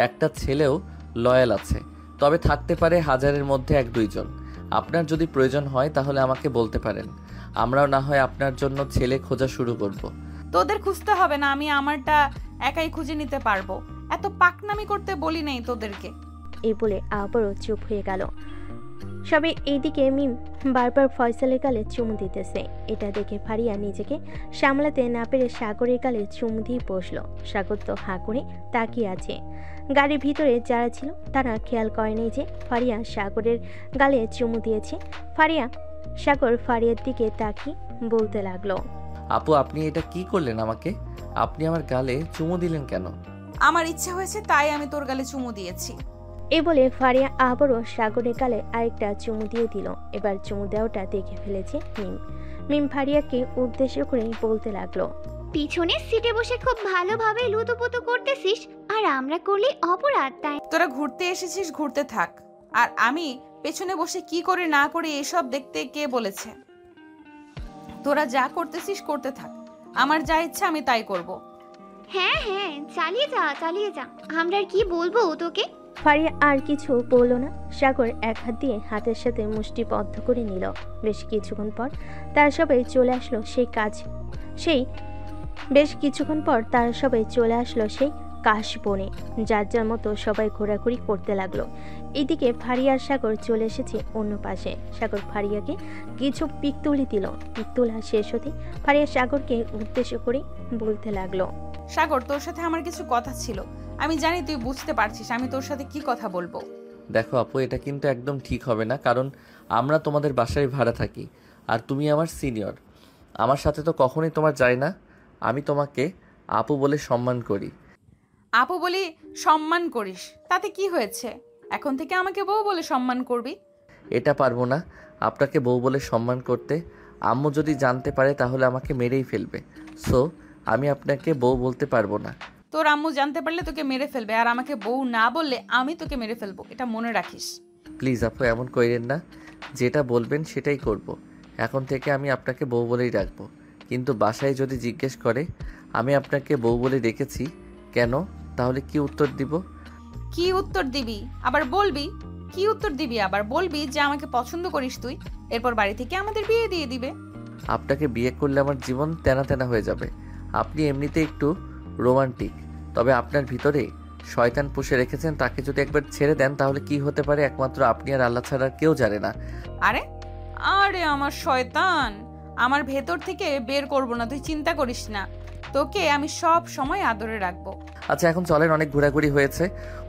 একটা ছেলেও লয়াল আছে, তবে থাকতে পারে হাজারের মধ্যে 1-2 জন। আপনার যদি প্রয়োজন হয় তাহলে আমাকে বলতে পারেন, আমরাও না হয় আপনার জন্য ছেলে খোঁজা শুরু করব। তোদের খুঁজতে হবে না, আমি আমারটা একাই খুঁজে নিতে পারবো। এত পাকনামি করতে বলি নাই তোদেরকে। এই বলে আবারও চুপ হয়ে গেল সবাই। এইদিকে মিম বারবার ফয়সালের গালে চুমু দিতেছে। এটা দেখে ফারিয়া নিজেকে সামলাতে না পেরে সাগরের গালে চুমু দিয়ে বসলো। সাগর তো হাঁ করে তাকিয়ে আছে। গাড়ির ভিতরে যারা ছিল তারা খেয়াল করেনি যে ফারিয়া সাগরের গালে চুমু দিয়েছে। সাগর ফারিয়ার দিকে তাকিয়ে বলতে লাগলো, আপু আপনি এটা কি করলেন আমাকে? আপনি আমার গালে চুমু দিলেন কেন? আমার ইচ্ছা হয়েছে তাই আমি তোর গালে চুমু দিয়েছি। এই বলে ফারিয়া আবারও সাগরের গালে আরেকটা চুমু দিয়ে দিল। এবার চুমু দেওয়াটা দেখে ফেলেছে মিম ফারিয়াকে উদ্দেশ্য করে বলতে লাগলো, পিছনের সিটে বসে খুব ভালোভাবে লুতুপুতু করতেছিস আর আমরা করলে অপরাধ, তাই তোরা ঘুরতে এসেছিস, ঘুরতে থাক। আর আমি পেছনে বসে কি করে না করে এসব দেখতে কে বলেছে? তোরা যা করতেছিস করতে থাক, আমার যা ইচ্ছা আমি তাই করব। হ্যাঁ হ্যাঁ, চালিয়ে যা, আমরা আর কি বলবো তোকে। ফারিয়া আর কিছু বলল না। সাগর এক হাত দিয়ে হাতের সাথে মুষ্টিবদ্ধ করে নিল। বেশ কিছুক্ষণ পর তারা সবাই চলে আসলো সেই কাশবনে। যার যার মতো সবাই ঘোরাঘুরি করতে লাগলো। এদিকে ফারিয়া আর সাগর চলে এসেছে অন্য পাশে। সাগর ফারিয়াকে কিছু পিক তুলি দিল। পিক তোলা শেষ হতে ফারিয়া সাগরকে উদ্দেশ্য করে বলতে লাগলো, সাগর, তোর সাথে আমার কিছু কথা ছিল। আমি জানি তুই বুঝতে পারছিস আমি তোর সাথে কি কথা বলবো। দেখো আপু, এটা কিন্তু একদম ঠিক হবে না, কারণ আমরা তোমাদের বাসায় ভাড়া থাকি আর তুমি আমার সিনিয়র। আমার সাথে তো কখনোই তোমার যায় না। আমি তোমাকে আপু বলে সম্মান করি। আপু বলি সম্মান করিস, তাতে কি হয়েছে? এখন থেকে আমাকে বউ বলে সম্মান করবি। এটা পারবো না আপনাকে বউ বলে সম্মান করতে। আম্মু যদি জানতে পারে তাহলে আমাকে মেরেই ফেলবে। সো আমি আপনাকে বউ বলতে পারবো না। তোর আম্মু জানতে পারলে তোকে মেরে ফেলবে, আর আমাকে বউ না বললে আমি তোকে মেরে ফেলবো, এটা মনে রাখিস। প্লিজ আপু, এমন কইরেন না। যেটা বলবেন সেটাই করব। এখন থেকে আমি আপনাকে বউ বলেই রাখবো। কিন্তু বাসায় যদি জিজ্ঞেস করে আমি আপনাকে বউ বলে রেখেছি কেন, তাহলে কি উত্তর দিব? কি উত্তর দিবি আবার বলবি? কি উত্তর দিবি আবার বলবি যে আমাকে পছন্দ করিস তুই, এরপর বাড়ি থেকে আমাদের বিয়ে দিয়ে দিবে। আপনাকে বিয়ে করলে আমার জীবন তেনা তেনা হয়ে যাবে। আপনি এমনিতে একটু রোমান্টিক, তবে আপনার ভিতরে শয়তান পুষে রেখেছেন। তাকে যদি একবার ছেড়ে দেন তাহলে কি হতে পারে একমাত্র আপনি আর আল্লাহ ছাড়া কেউ জানে না। আরে আরে আমার শয়তান, আমার ভেতর থেকে বের করব না, তুই চিন্তা করিস না। তোকে আমি সব সময় আদরে রাখবো। আচ্ছা এখন চলেন, অনেক ঘোরাঘুরি হয়েছে।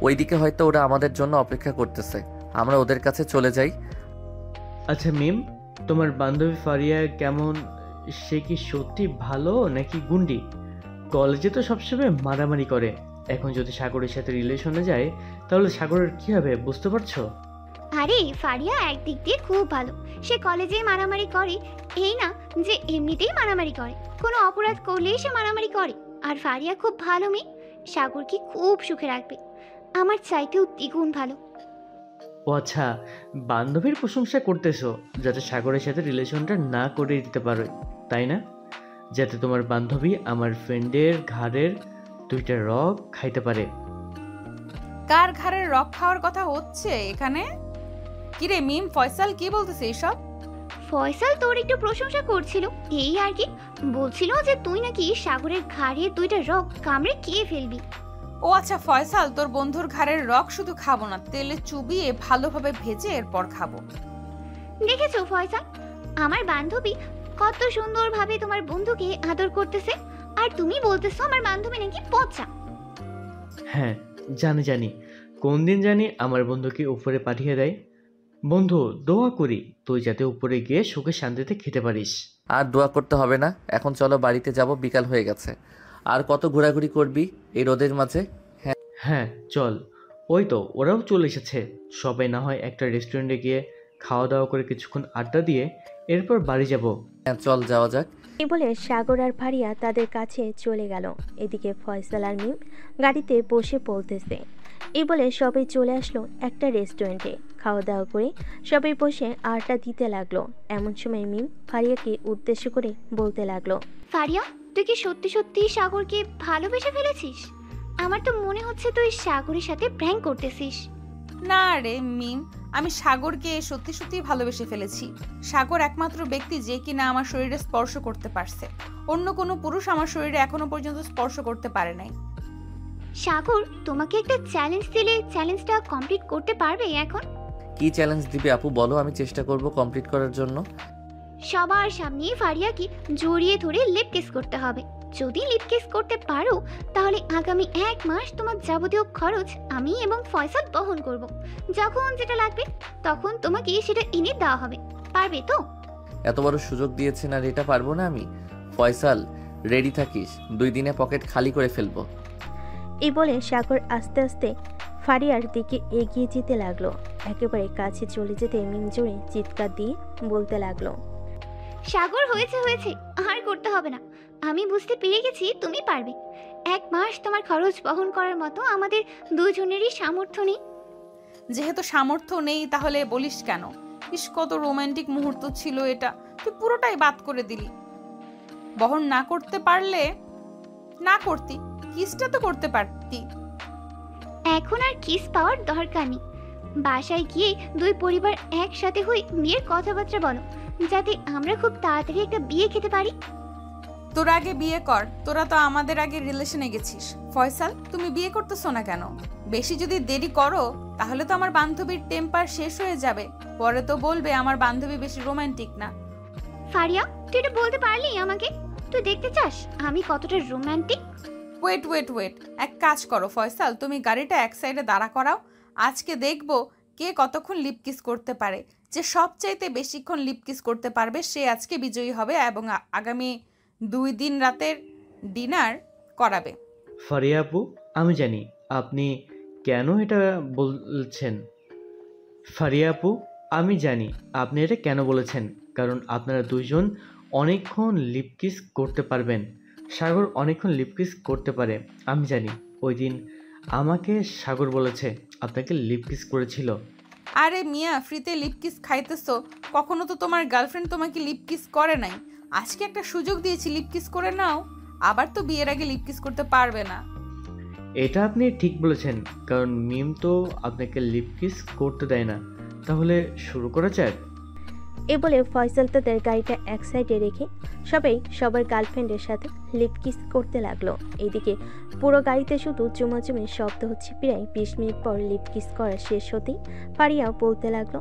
ওইদিকে হয়তো ওরা আমাদের জন্য অপেক্ষা করতেছে, আমরা ওদের কাছে চলে যাই। আচ্ছা মিম, তোমার বান্ধবী ফারিয়া কেমন? সে কি সত্যি ভালো নাকি গুন্ডি? কলেজে তো সবসময় মারামারি করে, এখন যদি সাগরের সাথে রিলেশনে যায় তাহলে সাগরের কি হবে বুঝতে পারছো? আরে ফারিয়া একদিক দিয়ে খুব ভালো, সে কলেজে মারামারি করে এই না যে এমনিতেই মারামারি করে, কোনো অপরাধ করলেই সে মারামারি করে। আর ফারিয়া খুব ভালো মেয়ে, সাগরকে খুব সুখে রাখবে, আমার চাইতেও দ্বিগুণ ভালো। ও আচ্ছা, বান্ধবীর প্রশংসা করতেছো যাতে সাগরের সাথে রিলেশনটা না করে দিতে পারো, তাই না? যাতে তোমার বান্ধবী আমার ফ্রেন্ডের ঘাড়ের 2টা রক খাইতে পারে। কার ঘাড়ের রক খাওয়ার কথা হচ্ছে এখানে? কিরে মিম, ফয়সাল কি বলতেছে এসব? ফয়সাল তোর একটু প্রশংসা করছিল, এই আর কি, বলছিল যে তুই নাকি সাগরের ঘাড়ের 2টা রক কামড়ে খেয়ে ফেলবি। ও আচ্ছা ফয়সাল, তোর বন্ধুর ঘাড়ের রক শুধু খাবো না, তেলে চুবিয়ে ভালোভাবে ভেজে এরপর খাবো। দেখেছো ফয়সাল, আমার বান্ধবী কত সুন্দরভাবে তোমার বন্ধুকে আদর করতেছে, আর তুমি বলতেছো আমার বান্ধবী নাকি পচা। হ্যাঁ জানি, কোন দিন জানি আমার বন্ধুকে উপরে পাঠিয়ে দেয়। বন্ধু দোয়া করি তুই যাতে উপরে গিয়ে সুখে শান্তিতে খেতে পারিস। আর দোয়া করতে হবে না, এখন চলো বাড়িতে যাব, বিকাল হয়ে গেছে। আর কত ঘোরাঘুরি করবি এই রোদের মাঝে? হ্যাঁ চল, ওই তো ওরাও চলে এসেছে। সবাই না হয় একটা রেস্টুরেন্টে গিয়ে খাওয়া দাওয়া করে কিছুক্ষণ আড্ডা দিয়ে এরপর বাড়ি যাব। হ্যাঁ চল যাওয়া যাক। এই বলে সাগর আর ফারিয়া তাদের কাছে চলে গেল। এদিকে ফয়সাল আর মিম গাড়িতে বসে পড়তেছে। এই বলে সবাই চলে আসলো একটা রেস্টুরেন্টে। খাওয়া দাওয়া করে সবাই বসে আড্ডা দিতে লাগলো। এমন সময় মিম ফারিয়াকে উদ্দেশ্য করে বলতে লাগলো, ফারিয়া, তুই কি সত্যি সত্যি সাগরকে ভালোবেসে ফেলেছিস? আমার তো মনে হচ্ছে তুই সাগরের সাথে প্র্যাঙ্ক করতেছিস। না রে মিম, আমি সাগরকে সত্যি সত্যি ভালোবেসে ফেলেছি। সাগর একমাত্র ব্যক্তি যে কিনা আমার শরীরে স্পর্শ করতে পারছে। অন্য কোনো পুরুষ আমার শরীরে এখনো পর্যন্ত স্পর্শ করতে পারে নাই। সাগর তোমাকে একটা চ্যালেঞ্জ দিলে চ্যালেঞ্জটা কমপ্লিট করতে পারবে এখন? কি চ্যালেঞ্জ দিবে আপু বলো, আমি চেষ্টা করব কমপ্লিট করার জন্য। সবার সামনে ফারিয়াকে জড়িয়ে ধরে লিপ কিস করতে হবে। যদি লিপ কিস করতে পারো তাহলে আগামী 1 মাস তোমার যাবতীয় খরচ আমি এবং ফয়সাল বহন করব। যখন যেটা লাগবে তখন তোমাকে সেটা এনে দেওয়া হবে। পারবে তো? এত বড় সুযোগ দিয়েছেন আর এটা পারবো না আমি? ফয়সাল রেডি থাকিস, 2 দিনে পকেট খালি করে ফেলবো। এই বলে সাগর আস্তে আস্তে ফারিয়ার দিকে এগিয়ে যেতে লাগলো। একেবারে কাছে চলে যেতে মিম জোরে চিৎকার দিয়ে বলতে লাগলো, সাগর হয়েছে হয়েছে, আর করতে হবে না। আমি বুঝতে পেরে গেছি তুমি পারবে। 1 মাস তোমার খরচ বহন করার মতো আমাদের দুজনেরই সামর্থ্য নেই। যেহেতু সামর্থ্য নেই তাহলে বলিস কেন? ইস, কত রোমান্টিক মুহূর্ত ছিল এটা, তুই পুরোটাই বাদ করে দিলি। বহন না করতে পারলে না করতি, কিসটা তো করতে পারতি। এখন আর কিস পাওয়ার দরকার নেই। বাসায় গিয়ে 2 পরিবার একসাথে হয়ে বিয়ের কথাবার্তা বলো, যাতে আমরা খুব তাড়াতাড়ি একটা বিয়ে খেতে পারি। তোরা আগে বিয়ে কর, তোরা তো আমাদের আগে রিলেশনে গেছিস। ফয়সাল, তুমি বিয়ে করতেছো না কেন? বেশি যদি দেরি করো তাহলে তো আমার বান্ধবীর টেম্পার শেষ হয়ে যাবে। পরে তো বলবে আমার বান্ধবী বেশি রোমান্টিক না। ফারিয়া, তুই এটা বলতে পারলি আমাকে? তুই দেখতে চাস আমি কতটা রোমান্টিক? ওয়েট ওয়েট ওয়েট, এক কাজ করো ফয়সাল, তুমি গাড়িটা এক সাইডে দাঁড়া করাও। আজকে দেখবো কে কতক্ষণ লিপ কিস করতে পারে। যে সবচাইতে বেশিক্ষণ লিপ কিস করতে পারবে সে আজকে বিজয়ী হবে এবং আগামী 2 দিন রাতের ডিনার করাবে। ফারিয়া আপু, আমি জানি আপনি কেন এটা বলছেন। ফারিয়া আপু, আমি জানি আপনি এটা কেন বলেছেন, কারণ আপনারা দুইজন অনেকক্ষণ লিপ কিস করতে পারবেন। সাগর অনেকক্ষণ লিপ কিস করতে পারে, আমি জানি। ওই দিন আমাকে সাগর বলেছে আপনাকে লিপ কিস করেছিল। আরে মিয়া, ফ্রিতে লিপ কিস খাইতেছো? কখনো তো তোমার গার্লফ্রেন্ড তোমাকে লিপ কিস করে নাই। আজকে একটা সুযোগ দিয়েছি, লিপ কিস করে নাও। আবার তো বিয়ের আগে লিপ কিস করতে পারবে না। এটা আপনি ঠিক বলেছেন, কারণ মিম তো আপনাকে লিপ কিস করতে দেয় না। তাহলে শুরু করা যাক। এ বলে ফয়সাল তাদের গাড়িটা এক সাইডে রেখে সবাই সবার গার্লফ্রেন্ডের সাথে লিপ কিস করতে লাগলো। এইদিকে পুরো গাড়িতে শুধু চুমাচুমি শব্দ হচ্ছে। প্রায় 20 মিনিট পর লিপ কিস করা শেষ হতেই ফারিয়াও বলতে লাগলো,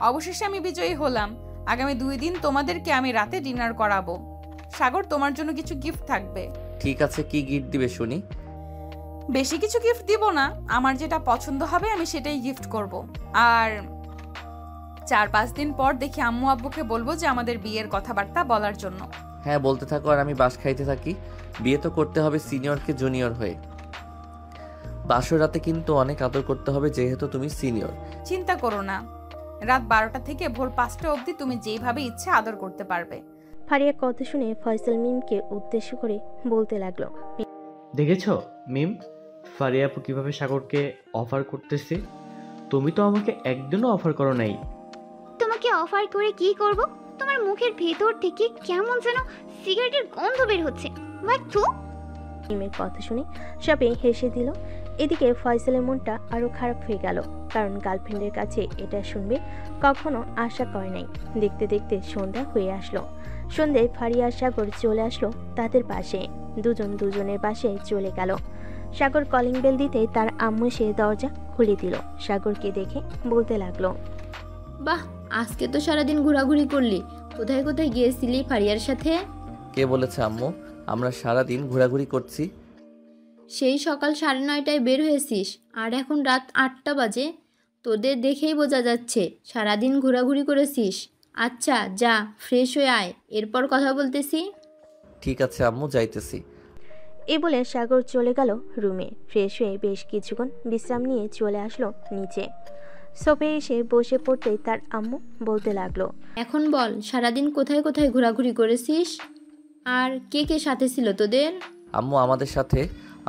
অবশেষে আমি বিজয়ী হলাম। আগামী 2 দিন তোমাদেরকে আমি রাতে ডিনার করাবো। সাগর, তোমার জন্য কিছু গিফট থাকবে। ঠিক আছে, কি গিফট দিবে শুনি? বেশি কিছু গিফট দিব না, আমার যেটা পছন্দ হবে আমি সেটাই গিফট করব। আর 4-5 দিন পর দেখি আম্মু আব্বুকে বলবো যে আমাদের বিয়ের কথাবার্তা বলার জন্য। হ্যাঁ বলতে থাকো আর আমি বাস খাইতে থাকি। বিয়ে তো করতে হবে সিনিয়রকে জুনিয়র হয়ে। বাসর রাতে কিন্তু অনেক আদর করতে হবে যেহেতু তুমি সিনিয়র। চিন্তা করো না, রাত 12টা থেকে ভোর 5টা অবধি তুমি যেইভাবে ইচ্ছে আদর করতে পারবে। ফারিয়া কথা শুনে ফয়সাল মিমকে উদ্দেশ্য করে বলতে লাগলো, দেখেছো মিম, ফারিয়া আপু কিভাবে সাগরকে অফার করতেছে? তুমি তো আমাকে একদিনও অফার করো নাই। তোমাকে অফার করে কি করব? তোমার মুখের ভেতর থেকে কেমন যেন সিগারেটের গন্ধ বের হচ্ছে। মিমের কথা শুনে সবাই হেসে দিল। এদিকে ফয়সালের মনটা আরো খারাপ হয়ে গেল, কারণ গার্লফ্রেন্ডের কাছে এটা শুনবে কখনো আশা করে নাই। দেখতে দেখতে সন্ধ্যা হয়ে আসলো। সন্ধ্যায় ফারিয়া সাগর চলে আসলো তাদের পাশে। দুজন দুজনের পাশে চলে গেল। সাগর কলিং বেল দিতে তার আম্মু সে দরজা খুলে দিল। সাগরকে দেখে বলতে লাগলো, বাহ, আজকে তো সারাদিন ঘোরাঘুরি করলি। কোথায় কোথায় গিয়েছিলি ফারিয়ার সাথে? কে বলেছে আম্মু আমরা সারাদিন ঘোরাঘুরি করছি? সেই সকাল 9:30টায় বের হয়েছিস আর এখন রাত 8টা বাজে। তোদের দেখেই বোঝা যাচ্ছে সারাদিন ঘোরাঘুরি করেছিস। আচ্ছা যা, ফ্রেশ হয়ে আয়, এরপর কথা বলতেছি। ঠিক আছে আম্মু, যাইতেছি। এই বলে সাগর চলে গেল রুমে। ফ্রেশ হয়ে বেশ কিছুক্ষণ বিশ্রাম নিয়ে চলে আসলো নিচে। সোফে এসে বসে পড়তেই তার আম্মু বলতে লাগলো, এখন বল, সারাদিন কোথায় কোথায় ঘোরাঘুরি করেছিস? আর কে কে সাথে ছিল তোদের? আম্মু, আমাদের সাথে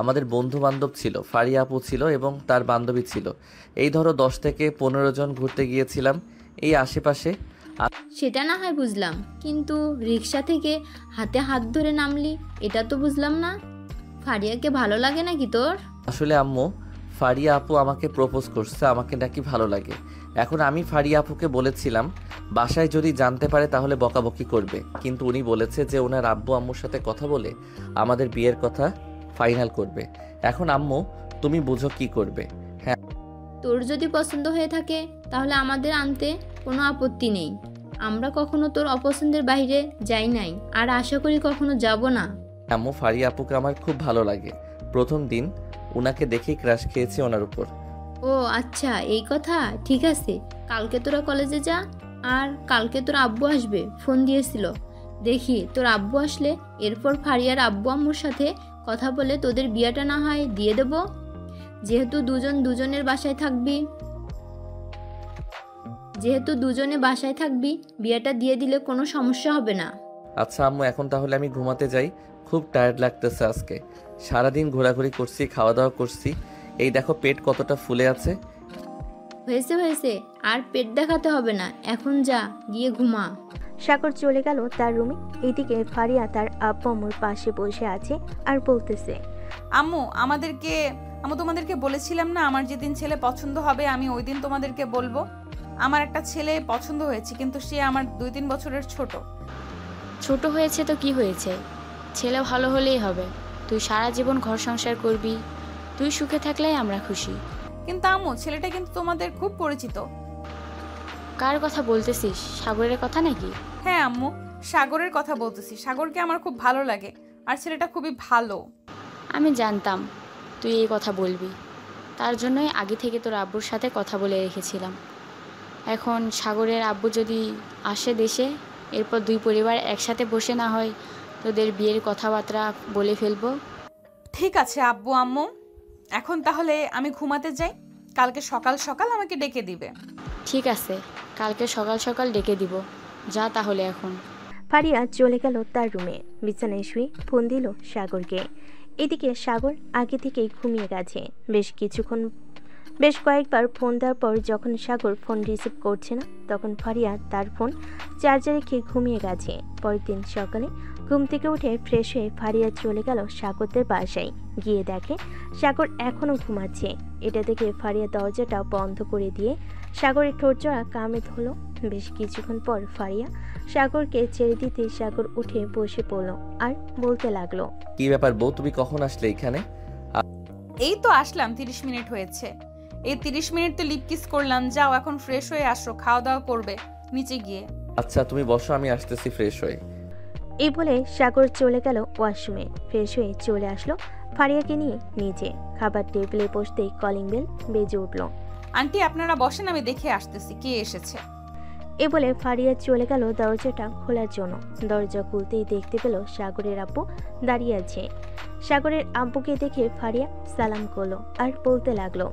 আমাদের বন্ধু বান্ধব ছিল, ফারিয়া আপু ছিল এবং তার বান্ধবী ছিল। এই ধরো 10 থেকে 15 জন ঘুরতে গিয়েছিলাম এই আশেপাশে। সেটা না হয় বুঝলাম, কিন্তু রিক্সা থেকে হাতে হাত ধরে নামলি, এটা তো বুঝলাম না। ফারিয়াকে ভালো লাগে নাকি তোর? আসলে আম্মু, ফারিয়া আপু আমাকে প্রপোজ করছে, আমাকে নাকি ভালো লাগে। এখন আমি ফারিয়া আপুকে বলেছিলাম বাসায় যদি জানতে পারে তাহলে বকাবকি করবে, কিন্তু উনি বলেছে যে ওনার আব্বু আম্মুর সাথে কথা বলে আমাদের বিয়ের কথা ফাইনাল করবে। এখন আম্মু তুমি বুঝো কি করবে। হ্যাঁ, তোর যদি পছন্দ হয়ে থাকে তাহলে আমাদের আনতে কোনো আপত্তি নেই। আমরা কখনো তোর অপছন্দের বাইরে যাই নাই, আর আশা করি কখনো যাব না। আম্মু, ফারিয়া আপুকে আমার খুব ভালো লাগে। প্রথম দিন ওনাকে দেখেই ক্রাশ খেয়েছি ওনার উপর। ও আচ্ছা, এই কথা। ঠিক আছে, কালকে তোরা কলেজে যা, আর কালকে তোর আব্বু আসবে, ফোন দিয়েছিল। দেখি তোর আব্বু আসলে এরপর ফারিয়ার আব্বু আম্মুর সাথে কথা বলে তোদের বিয়েটা না হয় দিয়ে দেব। যেহেতু দুজনে বাসায় থাকবি, বিয়েটা দিয়ে দিলে কোনো সমস্যা হবে না। আচ্ছা আম্মু, এখন তাহলে আমি ঘুমাতে যাই, খুব টায়ার্ড লাগতেছে আজকে। সারাদিন ঘোরাঘুরি করছি, খাওয়া দাওয়া করছি, এই দেখো পেট কতটা ফুলে আছে। হয়েছে, আর পেট দেখাতে হবে না, এখন যা, গিয়ে ঘুমা। সাগর চলে গেল তার রুমে। এদিকে ফারিয়া তার আব্বু আম্মুর পাশে বসে আছে আর বলতেছে, আম্মু তোমাদেরকে বলেছিলাম না আমার যেদিন ছেলে পছন্দ হবে আমি ওই দিন তোমাদেরকে বলবো। আমার একটা ছেলে পছন্দ হয়েছে, কিন্তু সে আমার 2-3 বছরের ছোট। ছোট হয়েছে তো কি হয়েছে, ছেলে ভালো হলেই হবে। তুই সারা জীবন ঘর সংসার করবি, তুই সুখে থাকলেই আমরা খুশি। কিন্তু আম্মু, ছেলেটা কিন্তু তোমাদের খুব পরিচিত। কার কথা বলতেছিস, সাগরের কথা নাকি? হ্যাঁ আম্মু, সাগরের কথা বলতেছি। সাগরকে আমার খুব ভালো লাগে, আর ছেলেটা খুবই ভালো। আমি জানতাম তুই এই কথা বলবি, তার জন্যই আগে থেকে তোর আব্বুর সাথে কথা বলে রেখেছিলাম। এখন সাগরের আব্বু যদি আসে দেশে, এরপর 2 পরিবার একসাথে বসে না হয় তোদের বিয়ের কথাবার্তা বলে ফেলবো। ঠিক আছে আব্বু আম্মু, এখন তাহলে আমি ঘুমাতে যাই। কালকে সকাল সকাল আমাকে ডেকে দিবে। ঠিক আছে, কালকে সকাল সকাল ডেকে দিব। যা তাহলে এখন। ফারিয়া চলে গেল তার রুমে। বিছানায় শুয়ে ফোন দিল সাগরকে। এদিকে সাগর আগে থেকেই ঘুমিয়ে গেছে। বেশ কয়েকবার ফোন দেওয়ার পর যখন সাগর ফোন রিসিভ করছে না, তখন ফারিয়া তার ফোন চার্জে রেখে ঘুমিয়ে গেছে। পরের দিন সকালে ঘুম থেকে উঠে ফ্রেশ হয়ে ফারিয়া চলে গেল সাগরদের বাসায়। গিয়ে দেখে সাগর এখনও ঘুমাচ্ছে। এটা দেখে ফারিয়া দরজাটা বন্ধ করে দিয়ে সাগরের ঠোঁটজোড়া কামড়ে ধরল। বেশ কিছুক্ষণ পর ফারিয়া সাগরকে ছেড়ে দিতে সাগর উঠে বসে পড়ল আর বলতে লাগলো, কি ব্যাপার বউ, তুমি কখন আসলে এখানে? এই তো আসলাম, 30 মিনিট হয়েছে। এই 30 মিনিট তো লিপ কিস করলাম। যাও এখন ফ্রেশ হয়ে আসো, খাওয়া দাওয়া করবে নিচে গিয়ে। আচ্ছা তুমি বসো, আমি আসতেছি ফ্রেশ হয়ে। এই বলে সাগর চলে গেল ওয়াশরুমে। ফ্রেশ হয়ে চলে আসলো ফারিয়াকে নিয়ে নিচে। খাবার টেবিলে বসতেই কলিং বেল বেজে উঠল। আন্টি আপনারা বসেন, আমি দেখে আসতেছি কে এসেছে। এ বলে ফারিয়া চলে গেল দরজাটা খোলার জন্য। দরজা খুলতেই দেখতে পেল সাগরের আব্বু দাঁড়িয়ে আছে। সাগরের আব্বুকে দেখে ফারিয়া সালাম করলো আর বলতে লাগলো,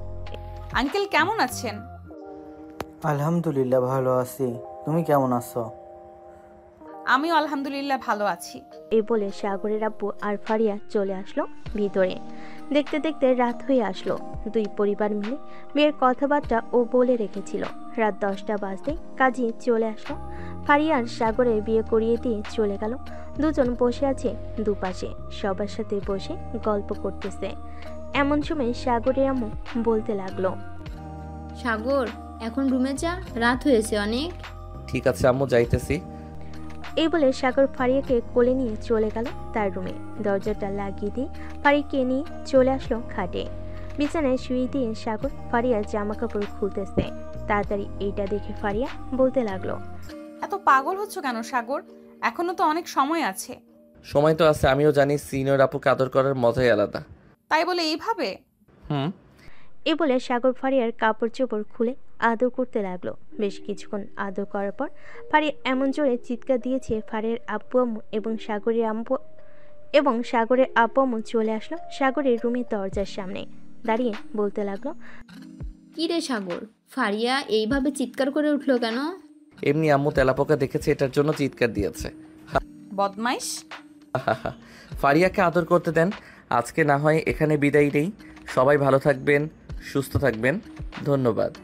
আঙ্কেল কেমন আছেন? আলহামদুলিল্লাহ ভালো আছি, তুমি কেমন আছো? আমিও আলহামদুলিল্লাহ ভালো আছি। এই বলে সাগরের আব্বু আর ফারিয়া চলে আসলো ভিতরে। দেখতে দেখতে রাত হয়ে আসলো। 2 পরিবার মিলে বিয়ের কথাবার্তা ও বলে রেখেছিল। রাত 10টা বাজতেই কাজী চলে আসলো। ফারিয়া আর সাগরের বিয়ে করিয়ে দিয়ে চলে গেল। দুজন বসে আছে দুপাশে, সবার সাথে বসে গল্প করতেছে। এমন সময় সাগরের আম্মু বলতে লাগলো, সাগর এখন রুমে যা, রাত হয়েছে অনেক। ঠিক আছে আম্মু, যাইতেছি। এই বলে সাগর ফারিয়াকে কোলে নিয়ে চলে গেল তার রুমে। দরজাটা লাগিয়ে দিয়ে ফারিয়াকে নিয়ে চলে আসলো খাটে। বিছানায় শুয়ে দিয়ে সাগর ফারিয়ার জামা কাপড় খুলতেছে। তাড়াতাড়ি এইটা দেখে ফারিয়া বলতে লাগলো, এত পাগল হচ্ছ কেন সাগর? এখনো তো অনেক সময় আছে। সময় তো আছে, আমিও জানি সিনিয়র আপুকে আদর করার মজাই আলাদা। তাই বলে এইভাবে? এ বলে সাগর ফারিয়ার কাপড় চোপড় খুলে আদর করতে লাগলো। বেশ কিছুক্ষণ আদর করার পর ফারিয়া এমন জোরে চিৎকার দিয়েছে ফারিয়ার আব্বু আম্মু এবং সাগরের আব্বু আম্মু চলে আসলো সাগরের রুমের দরজার সামনে। দাঁড়িয়ে বলতে লাগলো, কী রে সাগর, ফারিয়া এইভাবে চিৎকার করে উঠলো কেন? এমনি আম্মু তেলাপোকা দেখেছে, এটার জন্য চিৎকার দিয়েছে। বদমাইশ। ফারিয়াকে আদর করতে দেন। আজকে না হয় এখানে বিদায় নেই। সবাই ভালো থাকবেন, সুস্থ থাকবেন। ধন্যবাদ।